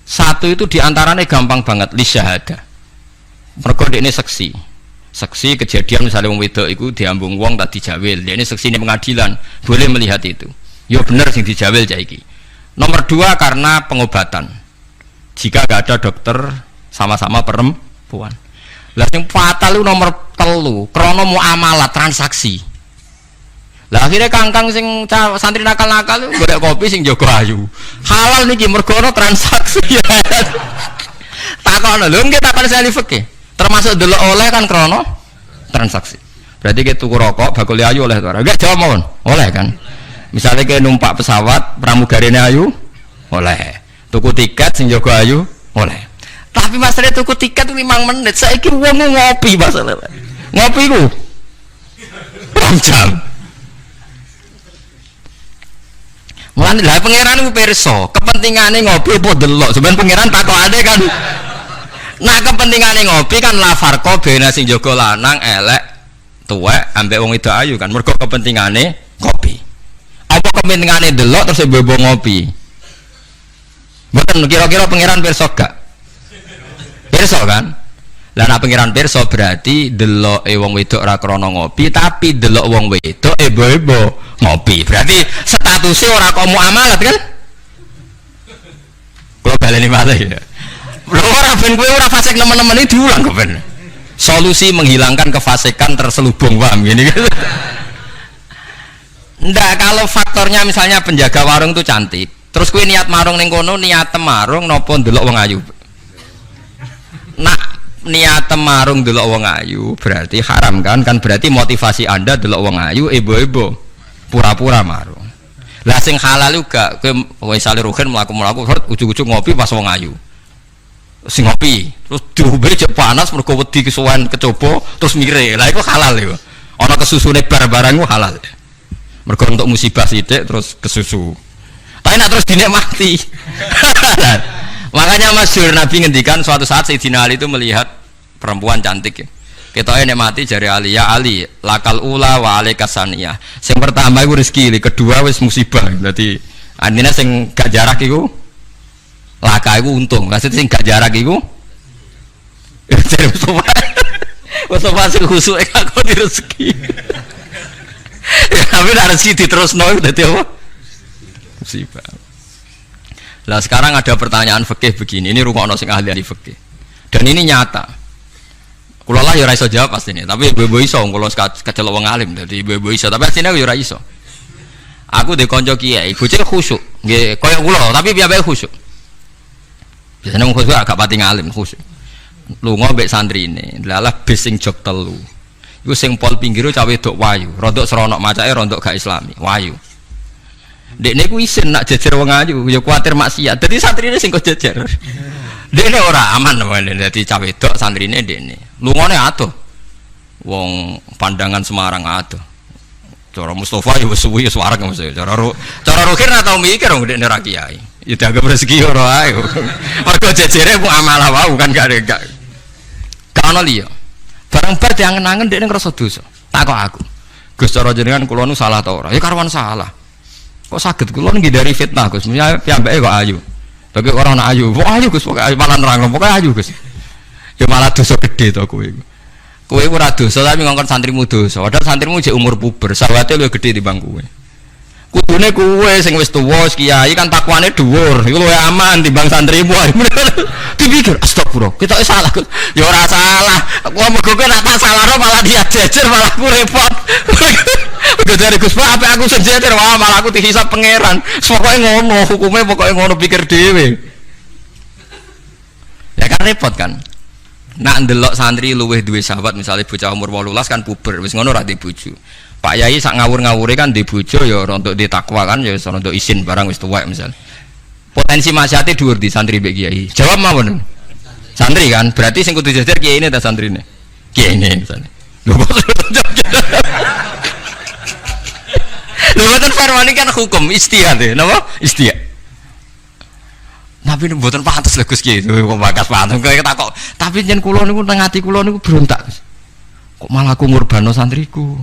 Satu itu diantaranya gampang banget li syahada. Mergo dekne saksi kejadian misalnya wong wedok iku diambung wong tak dijawil, dekne saksi ning pengadilan boleh melihat itu. Ya bener sing dijawil cah iki. Nomor 2 karena pengobatan. Jika gak ada dokter sama-sama perempuan. Lah sing fatal itu nomor 3 krana muamalah transaksi. Lah akhirnya kangkang sing santri nakal-nakal golek kopi sing jaga ayu. Halal niki mergo ana transaksi. Takono lho nggih takon ahli fikih. Termasuk delok oleh kan krana transaksi. Berarti kita tuku rokok bakul ayu oleh to ora? Enggak jawab mawon. Oleh kan. Misalnya kita numpak pesawat pramugarine ayu oleh. Tuku tiket sing jaga ayu oleh. Tapi masalah tuku tiket 5 menit. Saiki wong ngopi masalah. Ngopi ku 2 jam. Mulane lha pangeran ku pirsa, kepentingane ngopi apa delok. Sampeyan pangeran takokane kan. Nah kepentingane ngopi kan la farqa bena sing jaga lanang elek tuwek ambek wong wedok ayu kan. Mergo kepentingane kopi. Apa kepentingane delok terus bebo ngopi? Mboten kira-kira pangeran pirsa gak? Pirsa kan? Lah nek pangeran pirsa berarti deloke wong wedok ora krana ngopi, tapi delok wong wedok ebo-ebo ngopi. Berarti statusnya ora kok muamalat kan? Kula baleni malih ya. Lho ora ben kowe ora fasik nemen-nemen diulang kok ben. Solusi menghilangkan kefasikan terselubung paham gini gitu. Ndak kalau faktornya misalnya penjaga warung itu cantik. Terus kowe niat marung ning kono niat marung napa ndelok wong ayu. Nak niat marung ndelok wong ayu berarti haram kan? Kan berarti motivasi Anda ndelok wong ayu ebo-ebo. Pura-pura marung. Lah sing halal juga kowe misale rugen mlaku-mlaku ujug-ujug ngopi pas wong ayu. Sing ngopi terus diombe cek panas mergo wedi kesuwen kecoba terus mire. Lah iku halal iku. Ana kesusune bar-barang ku halal. Mergo untuk musibah sithik terus kesusu. Tapi nak terus dinikmati. Makanya masyhur Nabi ngendikan suatu saat Sayyidina Ali itu melihat perempuan cantik ya. Ketoke nikmati jari Ali, ya Ali, lakal ula wa alaikas saniyah. Sing pertama iku rezeki, kedua wis musibah. Berarti artinya sing gak jarak iku laka iku untung. Maksud sing gak jarak iku wis pasti khusuk aku di rezeki. Ya tapi nek rezeki diterusno dadi apa? Musibah. Lah sekarang ada pertanyaan fikih begini, ini rungokno sing ahli fikih. Dan ini nyata. Kula lah ya ora iso jawab pastine, tapi ibu-ibu iso kula kecelok wong alim, dadi ibu-ibu iso, tapi asline yo ora iso. Aku de kanca kiai, bocah khusyuk, nggih kaya kula, tapi piyambake khusyuk. Biasane wong khusyuk agak pati ngalim khusyuk. Lunga mbek santrine, lalah bis sing jog telu. Iku sing pol pinggire cawe wedok wayu, rodok seronok macake rodok gak islami, wayu. Dekne ku isin nak jejer wong ayu, ya kuwatir maksiat. Dadi santrine sing kok jejer. Dekne ora aman wae dadi cawe wedok santrine dekne. Lungone adoh. Wong pandangan Semarang adoh. Cara Mustofa ya wis suwi wis wareg mesti. Cara Rukir ora tau mikir wong dekne ra kiai. Ya dianggap rezeki ora ae. Mergo jejere ku amalah wae kan gak ono liya. Barang bar diangen-angen dekne ngrasa dosa. Takok aku. Gus cara jenengan kula nu salah ta ora? Ya karwan salah. Kok saged kula ngindari fitnah Gus. Piyambake kok ayu. Bagi orang nak ayu, kok ayu Gus, pokoke malah nerang, pokoke ayu Gus. Ya malah dosa gede to kowe. Kowe ora dosa tapi ngongkon santrimu dosa. Padahal santrimu jek umur puber, sawate luwih gede timbang kowe. Kudune kowe sing wis tuwa kiai kan takwane dhuwur, iku luwih aman timbang santrimu. Dipikir astagfirullah, kita salah Gus. Ya ora salah. Aku mergo kowe nak tak salahno malah dia jejer malah aku repot. Udah dari Gus Pak, apa aku sejajar, wah malah aku dihisap pangeran. Pokoknya ngono, hukumnya pokoknya ngono pikir dewe. Ya kan repot kan. Nak ndelok santri luweh duwe sahabat misalnya bocah umur 18 kan puber, wis ngono ra di bojo. Pak Yai sak ngawur-ngawure kan di bojo ya untuk ditakwa kan ya untuk isin barang wis tuwek misal. Potensi maksiate dhuwur di santri mbek kiai. Jawab mawon. Santri kan, berarti sing kudu jajar kiai ini ta santrine. Kiai ini misalnya. Lho lho mboten farwani kan hukum istihad ya, napa? Istihad. Tapi mboten pantes lho Gus Ki, kok bakas pantes kok takok. Tapi yen kula niku nang ati kula niku berontak. Kok malah aku ngurbano santriku.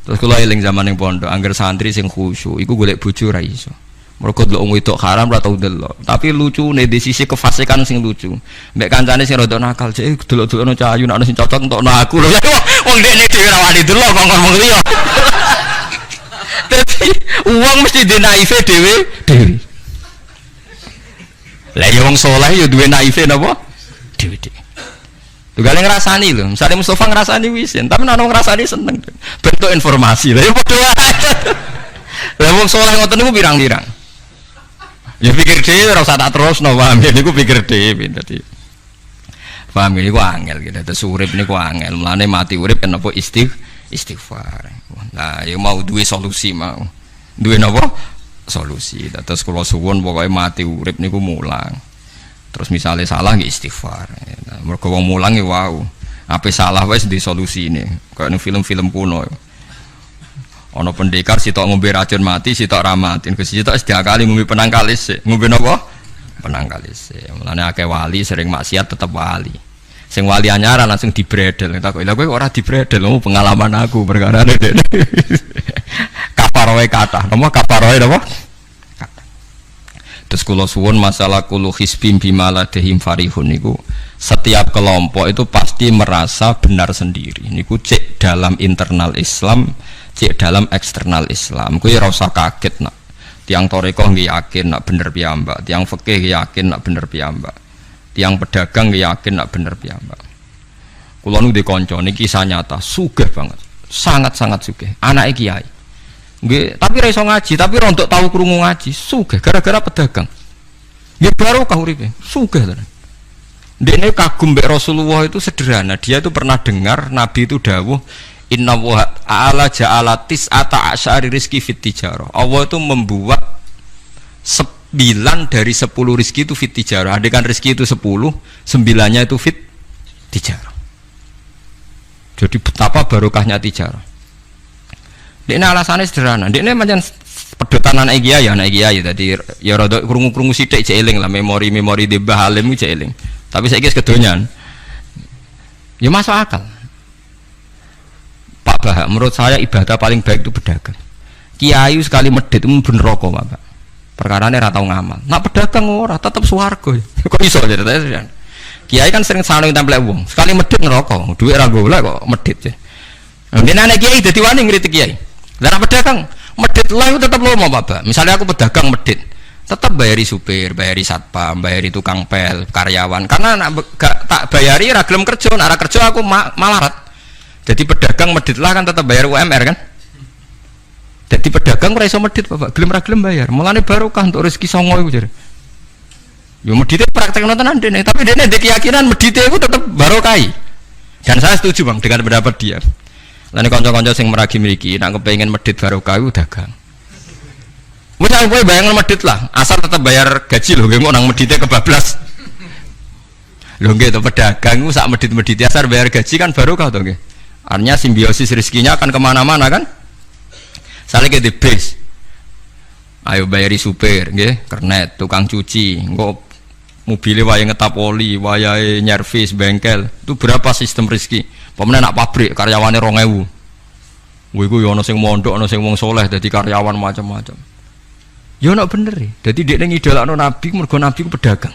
Terus kula eling zaman ning pondok, angger santri sing khusyuk iku golek bojo ra iso. Mergo delok wong wedok haram ra tau delok. Tapi lucune di sisi kefasikan sing lucu. Mbek kancane sing rada nakal, cek delok-delokno cah ayu nek ana sing cocok entokno aku lho. Wong dekne dhewe ra wani delok kok ngomong liya. Dadi uang mesti dinaife dhewe. Lah ya wong saleh ya duwe naife napa? Dhewe. Juga ngerasani loh, misalnya Mustafa ngerasani wisin, tapi nano ngerasani seneng, bentuk informasi lah, ya bodoh aja. Lah wong soleh ngoten niku pirang-pirang. Ya pikir dhewe ora usah tak terusno, paham ya niku pikir dhewe dadi. Paham niku angel gitu, terus urip niku angel, mulane mati urip kenapa istighfar. Nah, ya mau duwe solusi mau. Duwe napa? Solusi. Terus kula suwun pokoke mati urip niku mulang. Terus misalnya salah nggih istighfar. Nah, mergo wong mulang ya wau. Ape salah wis di solusine. Kayak ning film-film kuno. Ana pendekar sitok ngombe racun mati, sitok ra mati. Sitok setiap kali ngombe penangkalis. Ngombe napa? Penangkalis. Mulane akeh wali sering maksiat tetep wali. Sing wali anyaran langsung dibredel. Tak kok lha kowe ora dibredel, pengalaman aku perkara dene. Kafaroe kata. Napa kafaroe napa? Terus kula suwun masalah kulu hisbim bimaladehim farihun niku setiap kelompok itu pasti merasa benar sendiri. Niku cek dalam internal Islam, cek dalam eksternal Islam. Kuwi ora usah kaget nak. Tiang toreko nggih yakin nak bener piyambak, tiang fikih yakin nak bener piyambak. Tiang pedagang yakin nak bener piyambak. Kula nu dikonco niki kisah nyata, sugih banget. Sangat-sangat sugih. Anake kiai. Nggih, tapi ra iso ngaji, tapi rontok tahu krungu ngaji, sugih gara-gara pedagang. Nggih barokah uripe, sugih tenan. Ndekne kagum mbek Rasulullah itu sederhana, dia itu pernah dengar Nabi itu dawuh inna wa ta'ala ja'ala tis'ata asyari rizki fit tijarah. Allah itu membuat 9 dari 10 rizki itu fit tijarah. Andaikan rizki itu 10, 9-nya itu fit tijarah. Jadi betapa barokahnya tijarah. Dekne alasannya sederhana. Dekne pancen pedotan anak kiai tadi ya rada krungu-krungu sithik cek eling lah memori-memori di Mbah Halim cek eling. Tapi saiki wis kedonyan. Ya masuk akal. Pak Bah, menurut saya ibadah paling baik itu pedagang. Kiai sekali medhit itu ben neraka, Pak. Perkarane ra tau ngamal. Nak pedagang ora tetep swarga. Kok iso ceritane? Kiai kan sering saling templek wong. Sekali medhit neraka, dhuwit ra golek kok medhit. Dene anak kiai dadi wani ngritik kiai. Lah pedagang medhit lah itu tetap lomo Pak. Misalnya aku pedagang medhit, tetap bayari supir, bayari satpam, bayari tukang pel, karyawan. Karena gak tak bayari ra gelem kerja, nek ra kerja aku malarat. Jadi pedagang medhit lah kan tetap bayar UMR kan. Jadi pedagang ora iso medhit Bapak, gelem ra gelem bayar. Mulane barokah untuk rezeki songo iku jare. Yo medhite praktekno tenan dene, tapi dene ndek keyakinan medhite iku tetap barokai. Dan saya setuju Bang dengan pendapat dia. Lan kanca-kanca sing meragi mriki nek kepengin medhit barokah iku dagang. Wis kowe bayang medhit lah, asal tetap bayar gaji lho, nggih nang medhite kebablas. Lho nggih to pedagang iku sak medhit-medhit asal bayar gaji kan barokah to nggih. Artinya simbiosis rezekinya akan kemana-mana kan. Sale ke the base. Ayo bayari supir nggih, kernet, tukang cuci, engko mobilnya wayahe ngetap oli, wayahe nyervis bengkel. Itu berapa sistem rezeki? Pemene nak pabrik karyawane 2000. Kuwi iku ya ana sing mondok, ana sing wong saleh dadi karyawan macam-macam. Ya ana bener e. Dadi dekne ngidolakno nabi mergo nabi ku pedagang.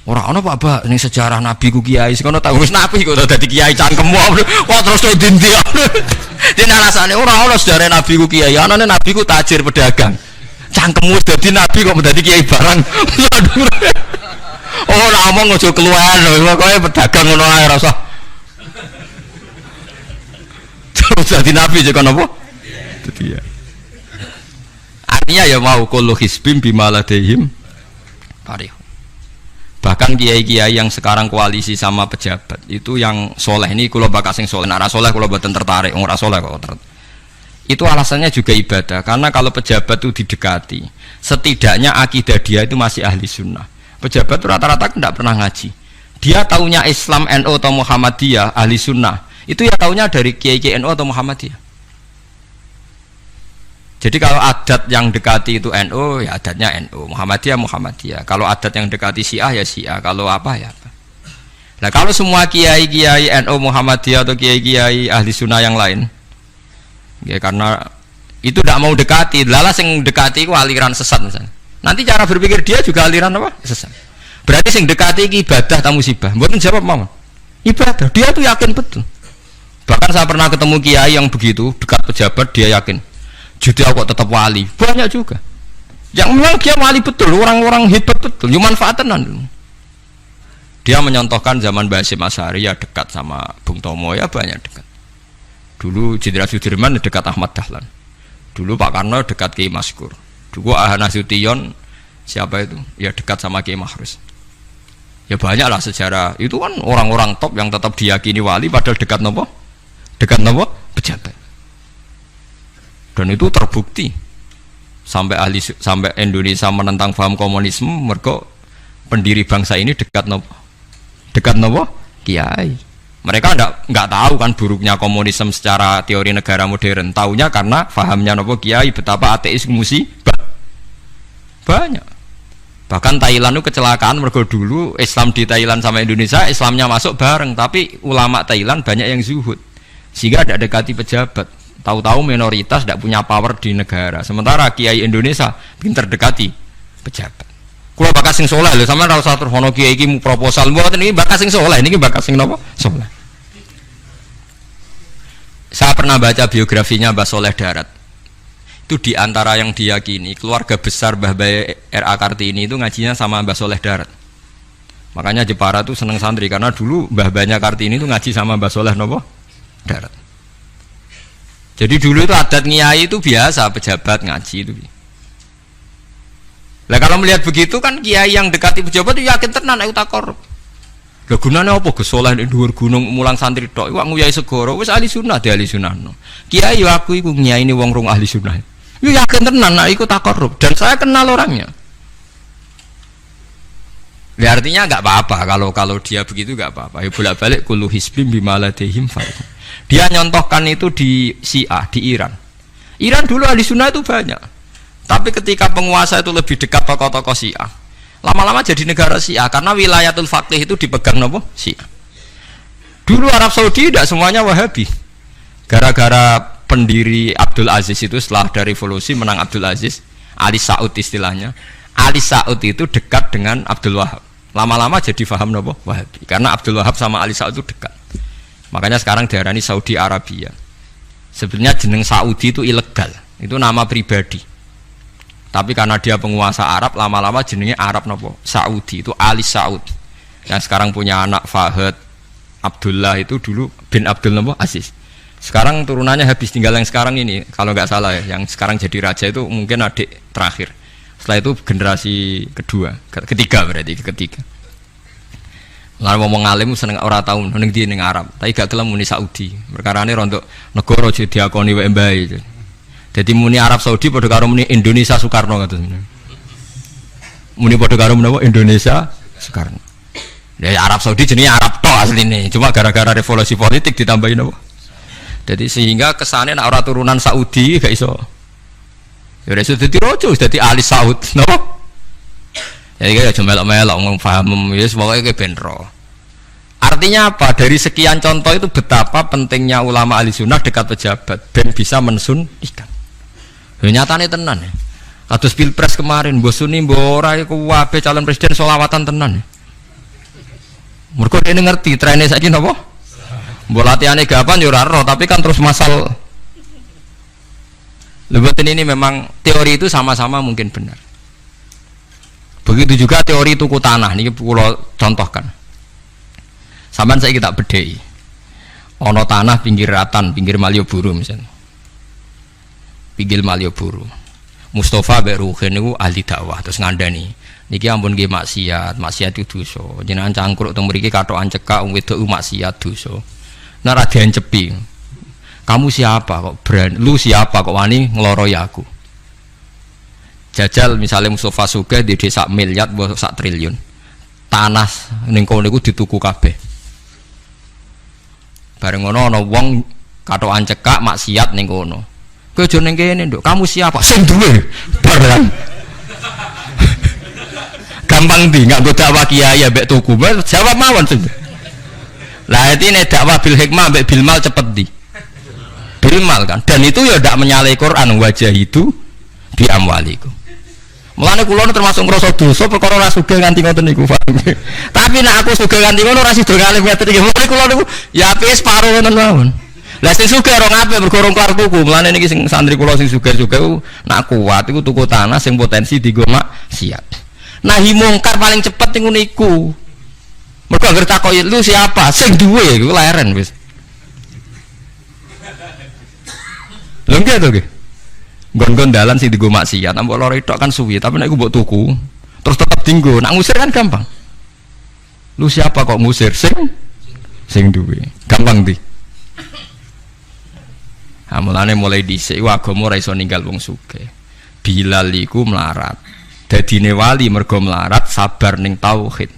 Ora ana Pak ning sejarah nabi ku kiai sing ana tak wis nabi kok dadi kiai cangkemmu. Kok terus dindi. Dene alasane ora ana sejarah nabi ku kiai, anane nabi ku tajir pedagang. Cangkemmu wis dadi nabi kok dadi kiai barang. Oh, ora omong aja keluar lho, pokoke pedagang ngono ae ora usah. Terus dadi nabi jek napa? Dadi ya. Artinya ya mau kullu hisbim bimaladehim parih. Bahkan kiai-kiai yang sekarang koalisi sama pejabat itu yang soleh ini kula bakal sing soleh, nek ora soleh kula mboten tertarik, wong ora soleh kok. Itu alasannya juga ibadah, karena kalau pejabat itu didekati, setidaknya akidah dia itu masih ahli sunnah. Pejabat itu rata-rata tidak pernah ngaji. Dia taunya Islam NU atau Muhammadiyah ahli sunnah. Itu ya taunya dari kiai-kiai NU atau Muhammadiyah. Jadi kalau adat yang dekati itu NU, ya adatnya NU, Muhammadiyah, Muhammadiyah. Kalau adat yang dekati Syiah, ya Syiah. Kalau apa, ya apa. Nah kalau semua kiai-kiai NU, Muhammadiyah atau kiai-kiai ahli sunnah yang lain, ya karena itu tidak mau dekati, lala sing dekati itu aliran sesat misalnya. Nanti cara berpikir dia juga aliran apa? Sesat. Berarti sing dekati itu ibadah atau musibah. Mboten jawab mau. Ibadah, dia tuh yakin betul. Bahkan saya pernah ketemu kiai yang begitu, dekat pejabat, dia yakin. Jadi aku tetap wali, banyak juga. Yang memang dia wali betul, orang-orang hebat betul, cuma manfaatan. Dia menyontohkan zaman Mbah Hasyim Asy'ari ya dekat sama Bung Tomo ya banyak dekat. Dulu Jenderal Sudirman dekat Ahmad Dahlan. Dulu Pak Karno dekat Kiai Maskur. Dulu Ahmad Nasution siapa itu? Ya dekat sama Kiai Mahrus. Ya banyak lah sejarah. Itu kan orang-orang top yang tetap diyakini wali padahal dekat nopo? Dekat nopo? Pejabat. Dan itu terbukti. Sampai Indonesia menentang paham komunisme, mereka pendiri bangsa ini dekat nopo? Dekat nopo? Kiai. Mereka enggak tahu kan buruknya komunisme secara teori negara modern. Taunya karena fahamnya nopo Kiai betapa ateis musibah. Banyak. Bahkan Thailand itu kecelakaan mergo dulu Islam di Thailand sama Indonesia Islamnya masuk bareng, tapi ulama Thailand banyak yang zuhud sehingga tidak dekati pejabat. Tahu-tahu minoritas tidak punya power di negara. Sementara Kiai Indonesia pinter dekati pejabat. Kalau bakas sing soleh lho sama ra usah terus ono kiai iki proposal mboten iki bakas sing soleh niki bakas sing napa? Soleh. Saya pernah baca biografinya Mbah Soleh Darat. Itu diantara yang diyakini keluarga besar Mbah Bae R.A. Kartini itu ngajinya sama Mbah Soleh Darat. Makanya Jepara tuh seneng santri karena dulu Mbah Banyak Kartini itu ngaji sama Mbah Soleh nopo Darat. Jadi dulu itu adat ngiyai itu biasa pejabat ngaji itu. Lah kalau melihat begitu kan kiai yang dekati pejabat itu yakin tenan aku tak korup. Lah gunane apa Gus Soleh ning dhuwur gunung mulang santri tok iku nguyai segoro wis ahli sunnah de ahli sunnah no. Kiai yo aku iku nyaini wong rong ahli sunnah. Yo yakin tenan nek iku tak korup dan saya kenal orangnya. Ya artinya enggak apa-apa kalau dia begitu enggak apa-apa. Ya bolak-balik kullu hisbim bima ladehim fa. Dia nyontohkan itu di Syiah di Iran. Iran dulu ahli sunnah itu banyak. Tapi ketika penguasa itu lebih dekat tokoh-tokoh Syiah, lama-lama jadi negara Syiah karena wilayatul faqih itu dipegang nopo Syiah. Dulu Arab Saudi tidak semuanya Wahabi. Gara-gara pendiri Abdul Aziz itu setelah ada revolusi menang Abdul Aziz, Ali Saud istilahnya. Ali Saud itu dekat dengan Abdul Wahab. Lama-lama jadi faham nopo Wahabi karena Abdul Wahab sama Ali Saud itu dekat. Makanya sekarang diarani Saudi Arabia. Sebenarnya jeneng Saudi itu ilegal. Itu nama pribadi. Tapi karena dia penguasa Arab, lama-lama jenenge Arab nopo Saudi itu Ali Saud. Yang sekarang punya anak Fahad Abdullah itu dulu bin Abdul nopo Aziz. Sekarang turunannya habis, tinggal yang sekarang ini kalau nggak salah ya, yang sekarang jadi raja itu mungkin adik terakhir. Setelah itu generasi ketiga berarti ketiga. Lalu ngomong alim seneng ora tau ning ndi ning Arab, tapi gak gelem muni Saudi. Perkarane rontok negara jadi diakoni wae mbae. Jadi muni Arab Saudi padha karo muni Indonesia Soekarno ngoten. Muni padha karo menapa Indonesia Soekarno. Ya Arab Saudi jenenge Arab tok asline, cuma gara-gara revolusi politik ditambahin apa. Jadi sehingga kesane nek ora turunan Saudi gak iso. Ya iso dadi raja, wis dadi Ali Saud, napa? Ya iki aja melok-melok ngomong paham wis pokoke ke ben ro. Artinya apa? Dari sekian contoh itu betapa pentingnya ulama ahli sunnah dekat pejabat ben bisa mensunnikan. Ya nyatane tenan ya. Kados pilpres kemarin mbok suni mbok ora iku wae calon presiden selawatan tenan ya. Mergo dene ngerti trene saiki napa? Mbok latihane gapan ya ora ero tapi kan terus masal. Lebatin ini memang teori itu sama-sama mungkin benar. Begitu juga teori tuku tanah niki kula contohkan. Sampeyan saiki tak bedheki. Ana tanah pinggir Ratan, pinggir Malioboro misalnya. Pinggir Malioboro. Mustafa mbek Ruhin niku ahli dakwah terus ngandani. Niki ampun nggih maksiat itu dosa. Jenengan cangkruk teng mriki kathokan cekak wong wedok maksiat dosa. Nek ra diencepi. Kamu siapa kok lu siapa kok wani ngloroi aku? Jajal misalnya Mustafa Sugih di desa miliar mbok sak triliun. Tanah ning kono niku dituku kabeh. Bareng ngono ana wong kathokan cekak maksiat ning kono. Kowe aja ning kene, Nduk. Kamu siapa? Sing duwe. Barang. Gampang ndi nganggo dakwah kiai mbek tuku. Jawab mawon sing. Lah iki nek dakwah bil hikmah mbek bil mal cepet ndi? Bil mal kan. Dan itu ya ndak menyalahi Quran wajah itu di amwaliku. Mulane kula termasuk ngrasa dosa perkara ora sugih nganti ngoten niku. Tapi nek aku sugih nganti ngono ora sida kalih meter iki. Mulane kula niku ya apike separo ngoten mawon. Lah sing sugih ora ngapik mergo ora kelar tuku. Mulane niki sing santri kula sing sugih-sugih nak kuat iku tuku tanah sing potensi dienggo maksiat. Nahi mungkar paling cepet niku niku. Mergo anggere takoki lu siapa? Sing duwe iku leren wis. Lho nggih to nggih. Nggon-nggon dalan sing dienggo maksiat, mbok loro tok kan suwi, tapi nek iku mbok tuku, terus tetep dienggo. Nak ngusir kan gampang. Lu siapa kok ngusir? Sing duwe. Gampang di. Ha mulane mulai dhisik agama ora iso ninggal wong sugih. Bilal iku melarat. Dadine wali mergo melarat sabar ning tauhid.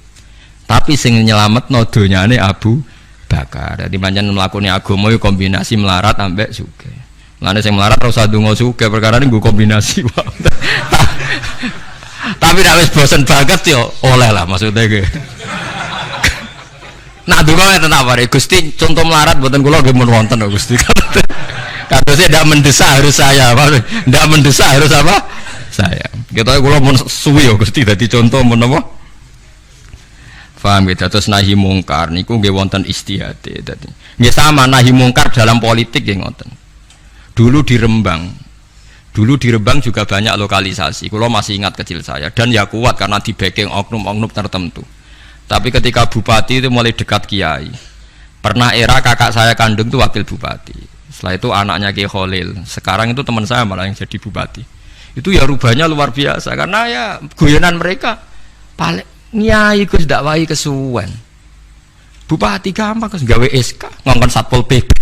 Tapi sing nyelametno donyane Abu Bakar. Dadi pancen mlakune agama iku kombinasi melarat ambek sugih. Mulane sing melarat ora usah ndonga sugih perkara niku kombinasi wae. Tapi nek wis bosen banget yo oleh lah maksudnya ge. Nak donga ngeten apa Gusti contoh melarat mboten kula nggih mun wonten kok Gusti. Katanya tidak mendesak harus saya, tidak mendesak harus apa? Saya. Kita kalau mau suwi ya Gusti, jadi contoh mau apa? Faham gitu. Terus nahi mungkar, niku nggih wonten istihate. Jadi nggih sama nahi mungkar dalam politik nggih ngoten. Dulu di Rembang juga banyak lokalisasi. Kalau masih ingat kecil saya dan ya kuat karena di backing oknum-oknum tertentu. Tapi ketika bupati itu mulai dekat kiai. Pernah era kakak saya kandung itu wakil bupati. Setelah itu anaknya Kiai Khalil. Sekarang itu teman saya malah yang jadi bupati. Itu ya rubahnya luar biasa karena ya guyonan mereka paling nyai Gus dakwai kesuwen. Bupati gampang Gus gawe SK ngongkon Satpol PP.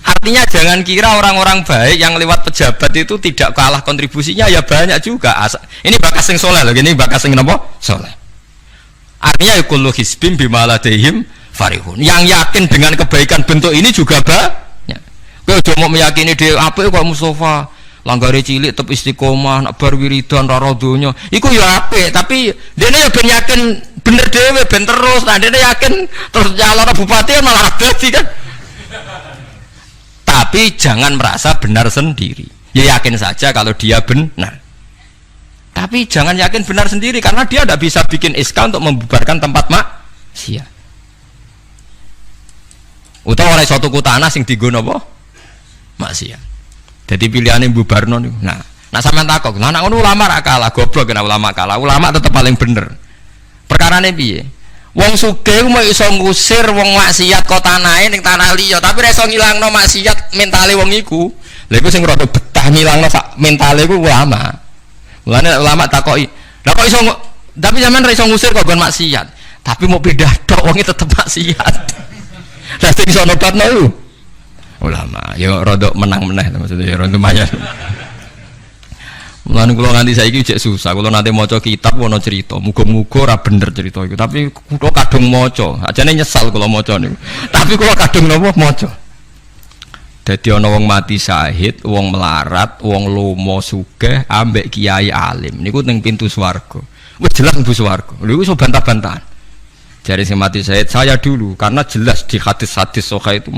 Artinya jangan kira orang-orang baik yang lewat pejabat itu tidak kalah kontribusinya ya banyak juga. Ini bakas sing soleh loh, ini bakas sing napa? Soleh. Artinya kullu hisbim bima ladaihim farihun. Yang yakin dengan kebaikan bentuk ini juga banyak. Kowe aja mau meyakini dhewe apik kok Mustofa, langgare cilik tetep istiqomah, nak bar wiridan ora donya. Iku ya apik, tapi dene ya ben yakin bener dhewe ben terus. Nah dene yakin terus calon bupati malah dadi kan. Tapi jangan merasa benar sendiri. Ya yakin saja kalau dia benar. Tapi jangan yakin benar sendiri karena dia tidak bisa bikin SK untuk membubarkan tempat maksiat. Utawa ora iso tuku tanah sing dienggo napa? Maksiat. Jadi pilihannya bubarno niku. Nah sampean takok, nah ngono ulama ra kalah, goblok kena ulama kalah. Ulama tetep paling bener. Perkarane piye? Wong sugih mau iso ngusir wong maksiat kok tanahe ning tanah liya, tapi ra iso ngilangno maksiat mentale wong iku. Lha iku sing rada betah ngilangno sak mentale iku ulama. Mulane ulama takoki, "Lah kok iso tapi sampean ra iso ngusir kok gon maksiat, tapi mau pindah tok wonge tetep maksiat." Lah sing iso nobatno iku ulama, ya rodok menang-meneh maksudnya ya rodok lumayan. Mulane kula nganti saiki jek susah, kula nanti maca kitab ana cerita, muga-muga ora bener cerita iku, tapi kula kadung maca, ajane nyesal kula maca niku. Tapi kula kadung napa maca. Dadi ana wong mati syahid, wong melarat, wong lomo sugih ambek kiai alim niku ning pintu swarga. Wis jelas mlebu swarga. Lha iku iso bantah-bantahan. Jare sing mati syahid saya dulu karena jelas di hadis-hadis sahih itu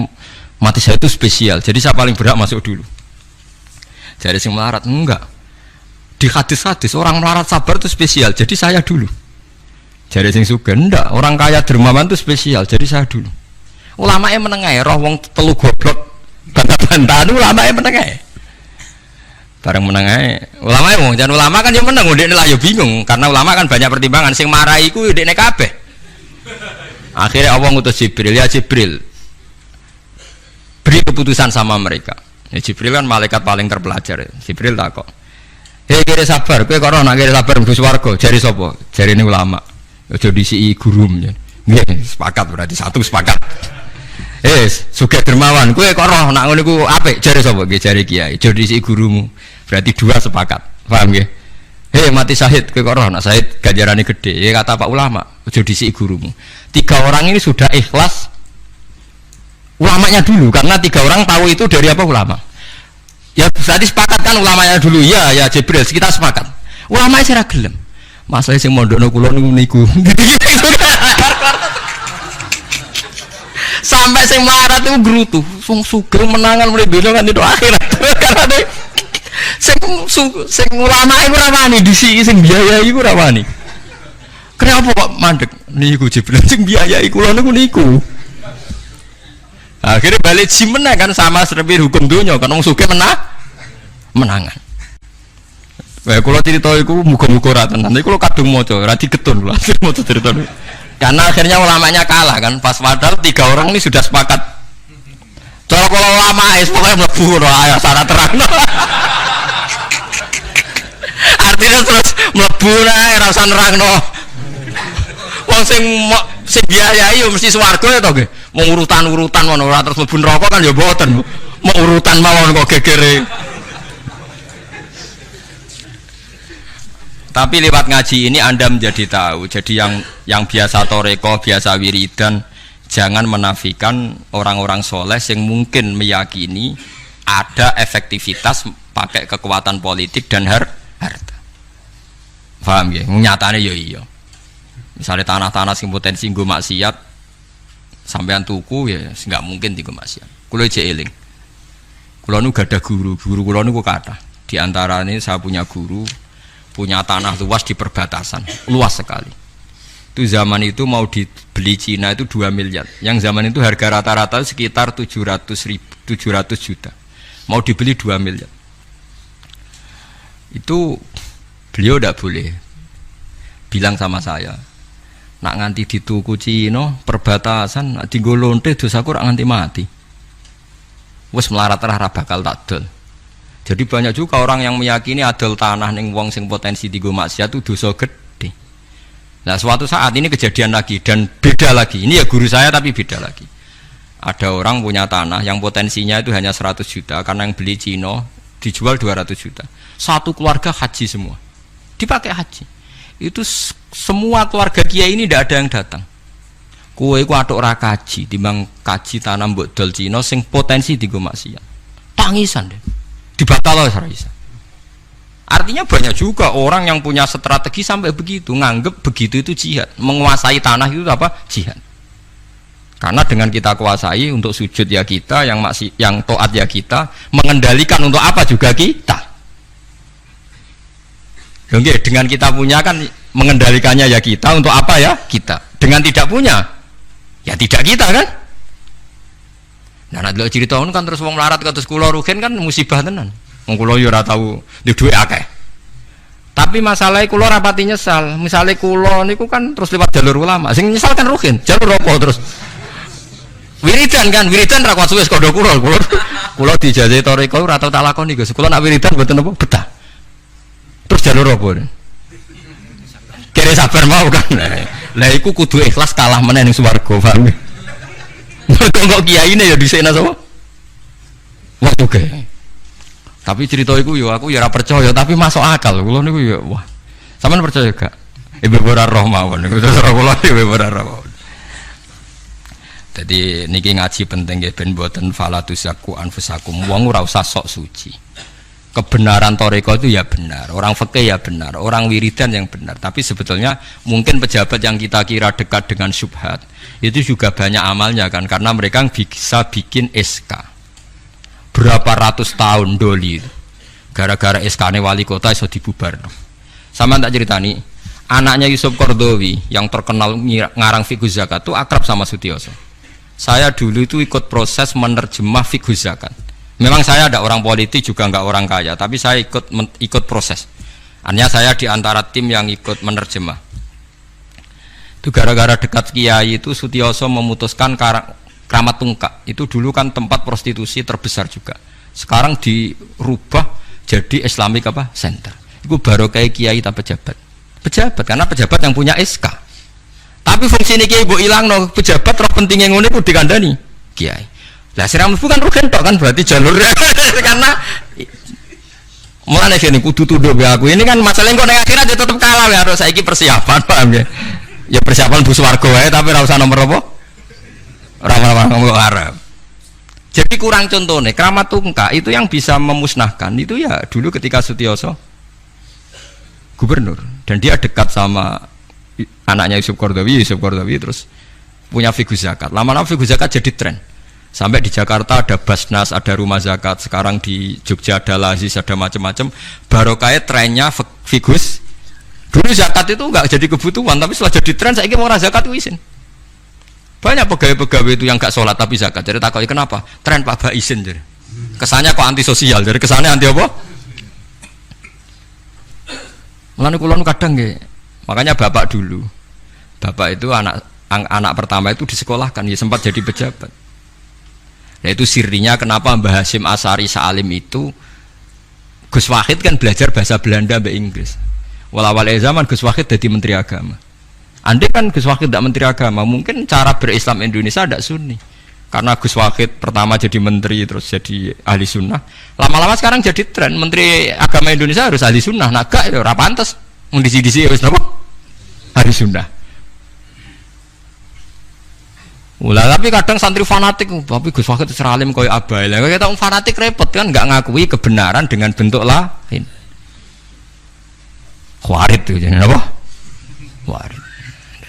mati saya itu spesial, jadi saya paling berhak masuk dulu. Jadi sing melarat enggak. Di hadis-hadis orang melarat sabar itu spesial, jadi saya dulu. Jadi sing sugih enggak, orang kaya dermawan itu spesial, jadi saya dulu. Ulama yang menengah, roh wong telu goblok bantah-bantahan ulama yang menengah. Bareng menengah, ulama yang jangan ulama kan yang menang, udah lah ya bingung karena ulama kan banyak pertimbangan. Sing marahi iku udah kabeh. Akhirnya Allah ngutus Jibril, ya Jibril. Beri keputusan sama mereka. Ya, Jibril kan malaikat paling terpelajar. Ya. Jibril takok, "Hei kira sabar, kowe kok ora nak kira sabar mlebu swarga?" Jari sapa? Jari ini ulama. Aja disiki gurum ya. Nggih, sepakat berarti satu sepakat. Sugih dermawan, kowe kok ora nak ngono iku apik? Jari sapa? Nggih jari kiai. Aja disiki gurumu. Berarti dua sepakat. Paham nggih? Mati syahid, kowe kok ora nak syahid ganjarane gede. Ya kata Pak ulama, aja disiki gurumu. 3 orang ini sudah ikhlas ulamanya dulu karena 3 orang tahu itu dari apa ulama. Ya berarti sepakat kan ulamanya dulu. Ya Jibril kita sepakat. Ulamanya sira gelem. Masalah sing mondokno kula niku. Sampai sing melarat itu gerutu. Wong sugih menangan mulai beda kan itu akhirat. Karena sing ulama iku ora wani disiki sing biayai iku ora wani. Kenapa kok mandek niku Jibril sing biayai kula niku. Akhirnya balik menang kan sama seperti hukum dunia kan wong sugih menangan. Kalau cerita itu muga-muga ora tenan. Iku kalau kadung maca ora digetun lho. Maca cerita niku. Karena akhirnya ulamanya kalah kan, pas padahal 3 orang ini sudah sepakat. Cara kalau ulama pokoknya mlebu ayo sana terang. Artinya terus mlebu ora usah nerangno. Wong sing biayai yo mesti swarga ya to nggih. Mau urutan-urutan ngono ora terus mlebu neraka kan ya mboten. Mau urutan mawon kok gegere. Tapi lewat ngaji ini Anda menjadi tahu. Jadi yang biasa toreko, biasa wiridan, jangan menafikan orang-orang soleh yang mungkin meyakini ada efektivitas pakai kekuatan politik dan harta. Paham ya? Nyatanya ya iya. Misalnya tanah-tanah sing potensi nggo maksiat, sampean tuku ya nggak mungkin dienggo maksiat. Kulo aja eling. Kulo nu gadah guru kulo niku kathah. Di antaranya saya punya guru punya tanah luas di perbatasan, luas sekali. Itu zaman itu mau dibeli Cina itu 2 miliar. Yang zaman itu harga rata-rata sekitar 700 juta. Mau dibeli 2 miliar. Itu beliau tidak boleh bilang sama saya, nak nganti dituku Cina perbatasan, nak dienggo lonte dosaku rak nganti mati. Wes melarat-larat bakal tak dol. Jadi banyak juga orang yang meyakini adol tanah ning wong sing potensi dienggo maksiat itu dosa gede. Nah, suatu saat ini kejadian lagi dan beda lagi. Ini ya guru saya tapi beda lagi. Ada orang punya tanah yang potensinya itu hanya 100 juta karena yang beli Cina dijual 200 juta. Satu keluarga haji semua. Dipakai haji. Itu semua keluarga kiai ini tidak ada yang datang. Kowe iku atuk ora kaji, timbang kaji tanah mbok dol Cina sing potensi dienggo maksiat. Tangisan deh. Dibatal oleh Raisa. Artinya banyak juga orang yang punya strategi sampai begitu, nganggep begitu itu jihad, menguasai tanah itu apa? Jihad. Karena dengan kita kuasai untuk sujud ya kita, yang taat ya kita, mengendalikan untuk apa juga kita. Oke, dengan kita punya kan mengendalikannya ya kita, untuk apa ya kita. Dengan tidak punya, ya tidak kita kan. Nah, nek lho cerita kan terus wong melarat kados kula rugen kan musibah tenan. Wong kula yo ora tau duwe akeh. Tapi masalahnya kula rapati nyesal. Misale kula niku kan terus lewat jalur ulama. Sing nyesal kan rugen. Jalur apa terus? Wiridan kan, wiridan ra kuat suwe kodho kula. Kula dijajahi toriko ora tau tak lakoni, Gus. Kula nak wiridan mboten apa betah. Terus jalur apa? Kira sabar mau kan. Lah iku kudu ikhlas kalah meneh ning swarga, paham? Kok kiai ini ya disena sama? Wah oke. Tapi cerita itu yo aku ya ora percaya tapi masuk akal. Kulo niku ya wah. Sampeyan percaya gak? Ibu ora roh mawon niku terus kulo ibu ora roh. Jadi niki ngaji penting nggih ben mboten falatusaku anfusakum. Wong ora usah sok suci. Kebenaran toriko itu ya benar, orang fikih ya benar, orang wiridan yang benar. Tapi sebetulnya mungkin pejabat yang kita kira dekat dengan syubhat itu juga banyak amalnya kan, karena mereka bisa bikin SK berapa ratus tahun doli gara-gara SK-ne wali kota iso dibubar. Sama tak ceritani, anaknya Yusuf Qaradawi yang terkenal ngarang fiqh zakat itu akrab sama Sutioso. Saya dulu itu ikut proses menerjemah fiqh zakat. Memang saya ada orang politik juga enggak orang kaya, tapi saya ikut proses. Artinya saya di antara tim yang ikut menerjemah. Itu gara-gara dekat kiai itu Sutioso memutuskan Kramat Tungkak. Itu dulu kan tempat prostitusi terbesar juga. Sekarang dirubah jadi Islamic apa? Center. Itu baru kayak kiai tak pejabat. Pejabat karena pejabat yang punya SK. Tapi fungsi ini kiai mbok ilangno, pejabat roh pentingnya ngene ku dikandani kiai. Lah siram bukan rugen tok kan berarti jalurnya karena mulane kene kudu tunduk ya aku. Ini kan masalah engko ning akhirat ya tetep kalah ya harus saiki persiapan paham ya. Ya persiapan bus warga wae tapi ora usah nomor apa? Ora ngomong Arab. Jadi kurang contohnya Kramat Tungkak itu yang bisa memusnahkan itu ya dulu ketika Sutioso gubernur dan dia dekat sama anaknya Yusuf Qaradawi terus punya fiqh zakat. Lama-lama fiqh zakat jadi tren. Sampai di Jakarta ada Basnas, ada rumah zakat. Sekarang di Jogja ada Lazis, ada macam-macam. Barokahnya trennya figus. Dulu zakat itu enggak jadi kebutuhan, tapi setelah jadi tren, saya ingin orang zakat itu izin. Banyak pegawai-pegawai itu yang enggak sholat tapi zakat. Jadi takutnya kenapa? Tren Pak Ba izin. Jadi kesannya kok antisosial. Jadi kesannya anti apa? Mulane kula kadang nggih. Makanya bapak dulu Bapak itu anak pertama itu disekolahkan, ya sempat jadi pejabat. Nah itu sirinya kenapa Mbah Hasyim Asy'ari Salim itu Gus Wahid kan belajar bahasa Belanda mbak Inggris. Walawal zaman Gus Wahid jadi menteri agama. Andai kan Gus Wahid tidak menteri agama, mungkin cara berislam Indonesia tidak sunni. Karena Gus Wahid pertama jadi menteri terus jadi ahli sunnah. Lama-lama sekarang jadi tren menteri agama Indonesia harus ahli sunnah. Nah gak ya ora pantes. Mung disi-disi wis napa? Ahli sunnah. Ulah tapi kadang santri fanatik, tapi Gus Wahid seralim koyo abai. Lah kita fanatik repot kan enggak ngakui kebenaran dengan bentuk lain. Khawarit itu jenenge apa? Khawarit.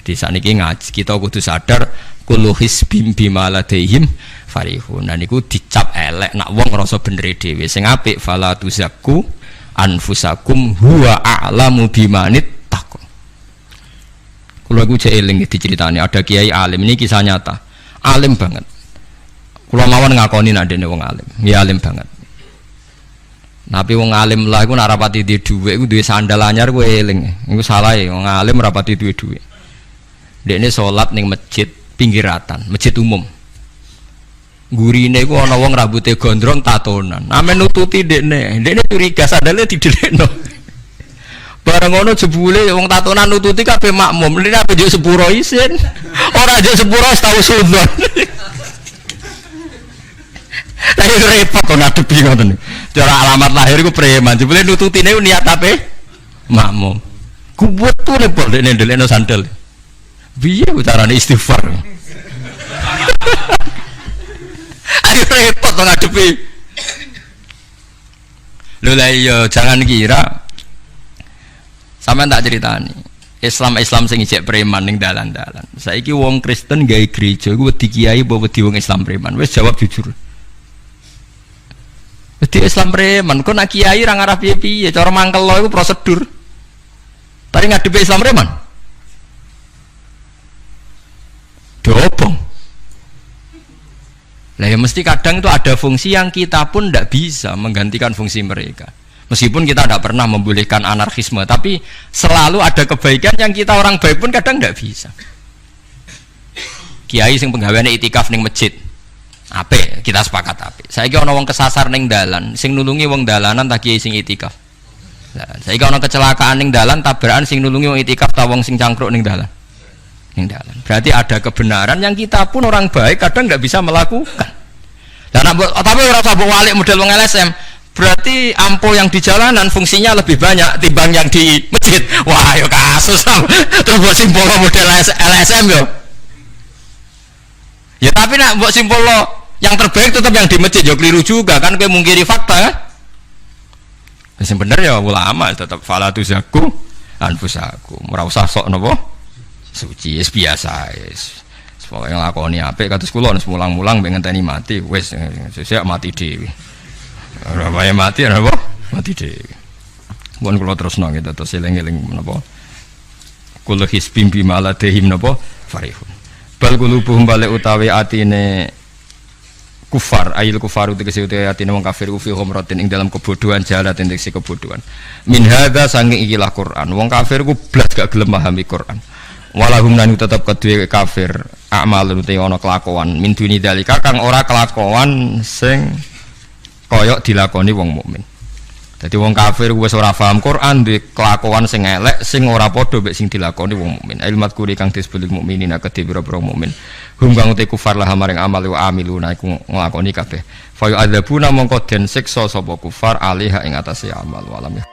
Jadi saniki ngaji kita kudu sadar kullu hisbim bima ladaihim farihun. Nah niku dicap elek nak wong ngrasa bener dhewe. Sing apik fala tuzakku anfusakum huwa a'lamu bimanit taqwa. Kula iku jek eling diceritani ada kiai alim, ini kisah nyata. Alim banget. Kula mawon ngakoni nek dene wong alim. Ya alim banget. Tapi wong alim lah iku nek rapati duwe dhuwit iku duwe sandal anyar ku eling. Iku salah e wong alim rapati duwe dhuwit. Dekne salat ning masjid pinggiratan, masjid umum. Gurine iku ana wong rambute gondrong tatonan. Ame nututi dekne curiga sandale didelekno. Bareng ngono jebule wong tatonan nututi kabeh makmum. Lha apa njuk sepuro isin. Ora njuk sepuro tau sunnah. Tapi repot kok ngadepi ngoten. Cara alamat lahir iku preman. Jebule nututine niat ape? Makmum. Kuwet tuh repot dekne ndelekno sandal. Piye carane istighfar? Ayo repot to ngadepi. Lho lah iya jangan kira sampean tak ceritani. Islam sing ijek preman ning dalan-dalan. Saiki wong Kristen gawe gereja iku wedi kiai apa wedi wong Islam preman? Wis jawab jujur. Wedi Islam preman, kok nak kiai ra ngarah piye-piye, cara mangkel iku prosedur. Tapi ngadepi Islam preman. Dobong. Lah ya mesti kadang itu ada fungsi yang kita pun tidak bisa menggantikan fungsi mereka. Meskipun kita tidak pernah membolehkan anarkisme, tapi selalu ada kebaikan yang kita orang baik pun kadang tidak bisa. Kiai sing penggaweane itikaf ning masjid. Apik, kita sepakat apik. Saiki ana wong kesasar ning dalan, sing nulungi wong dalanan ta kiai sing itikaf. Lah, saiki ana kecelakaan ning dalan, tabrakan sing nulungi wong itikaf ta wong sing cangkruk ning dalan. Berarti ada kebenaran yang kita pun orang baik kadang nggak bisa melakukan. Dan tapi orang sabuk walik model wong LSM, berarti ampo yang di jalanan fungsinya lebih banyak timbang yang di masjid. Wah, yo kasus terus buat simbol model LSM yo. Ya tapi nak buat simbol yang terbaik tetap yang di masjid yo keliru juga kan, kayak mungkiri fakta kan. Yang bener ya ulama tetap fala tuzaku anfusakum. Ora usah sok napa suci es biasa es pokoknya nglakoni apik kados kula wis mulang-mulang pengen ngenteni mati wis sesuk mati dhewe ora wae mati napa mati dhewe mun kula terusno gitu terus eling-eling menapa kula hisbim bima ladehim napa farihun bal qulubuhum balik utawi atine kufar ayil kufaru tegese utawi atine wong kafir fi humratin ing dalam kebodohan jalat tegese kebodohan min hadza saking ikilah Quran wong kafir ku blas gak gelem pahami Quran walahum nanu tetap kedue kafir amalun te ana kelakuan min duni dalika kang ora kelakuan sing koyok dilakoni wong mukmin. Dadi wong kafir wis ora paham Quran duwe kelakuan sing elek sing ora padha mek sing dilakoni wong mukmin. Ilmat kuri kang disebut mukminin kedhe pira-pira mukmin. Hum kang te kufar lah maring amal wa amiluna iku nglakoni kabeh. Fa yu'adzabuna mongko den siksa sapa kufar alaiha ing atase amal walam ya.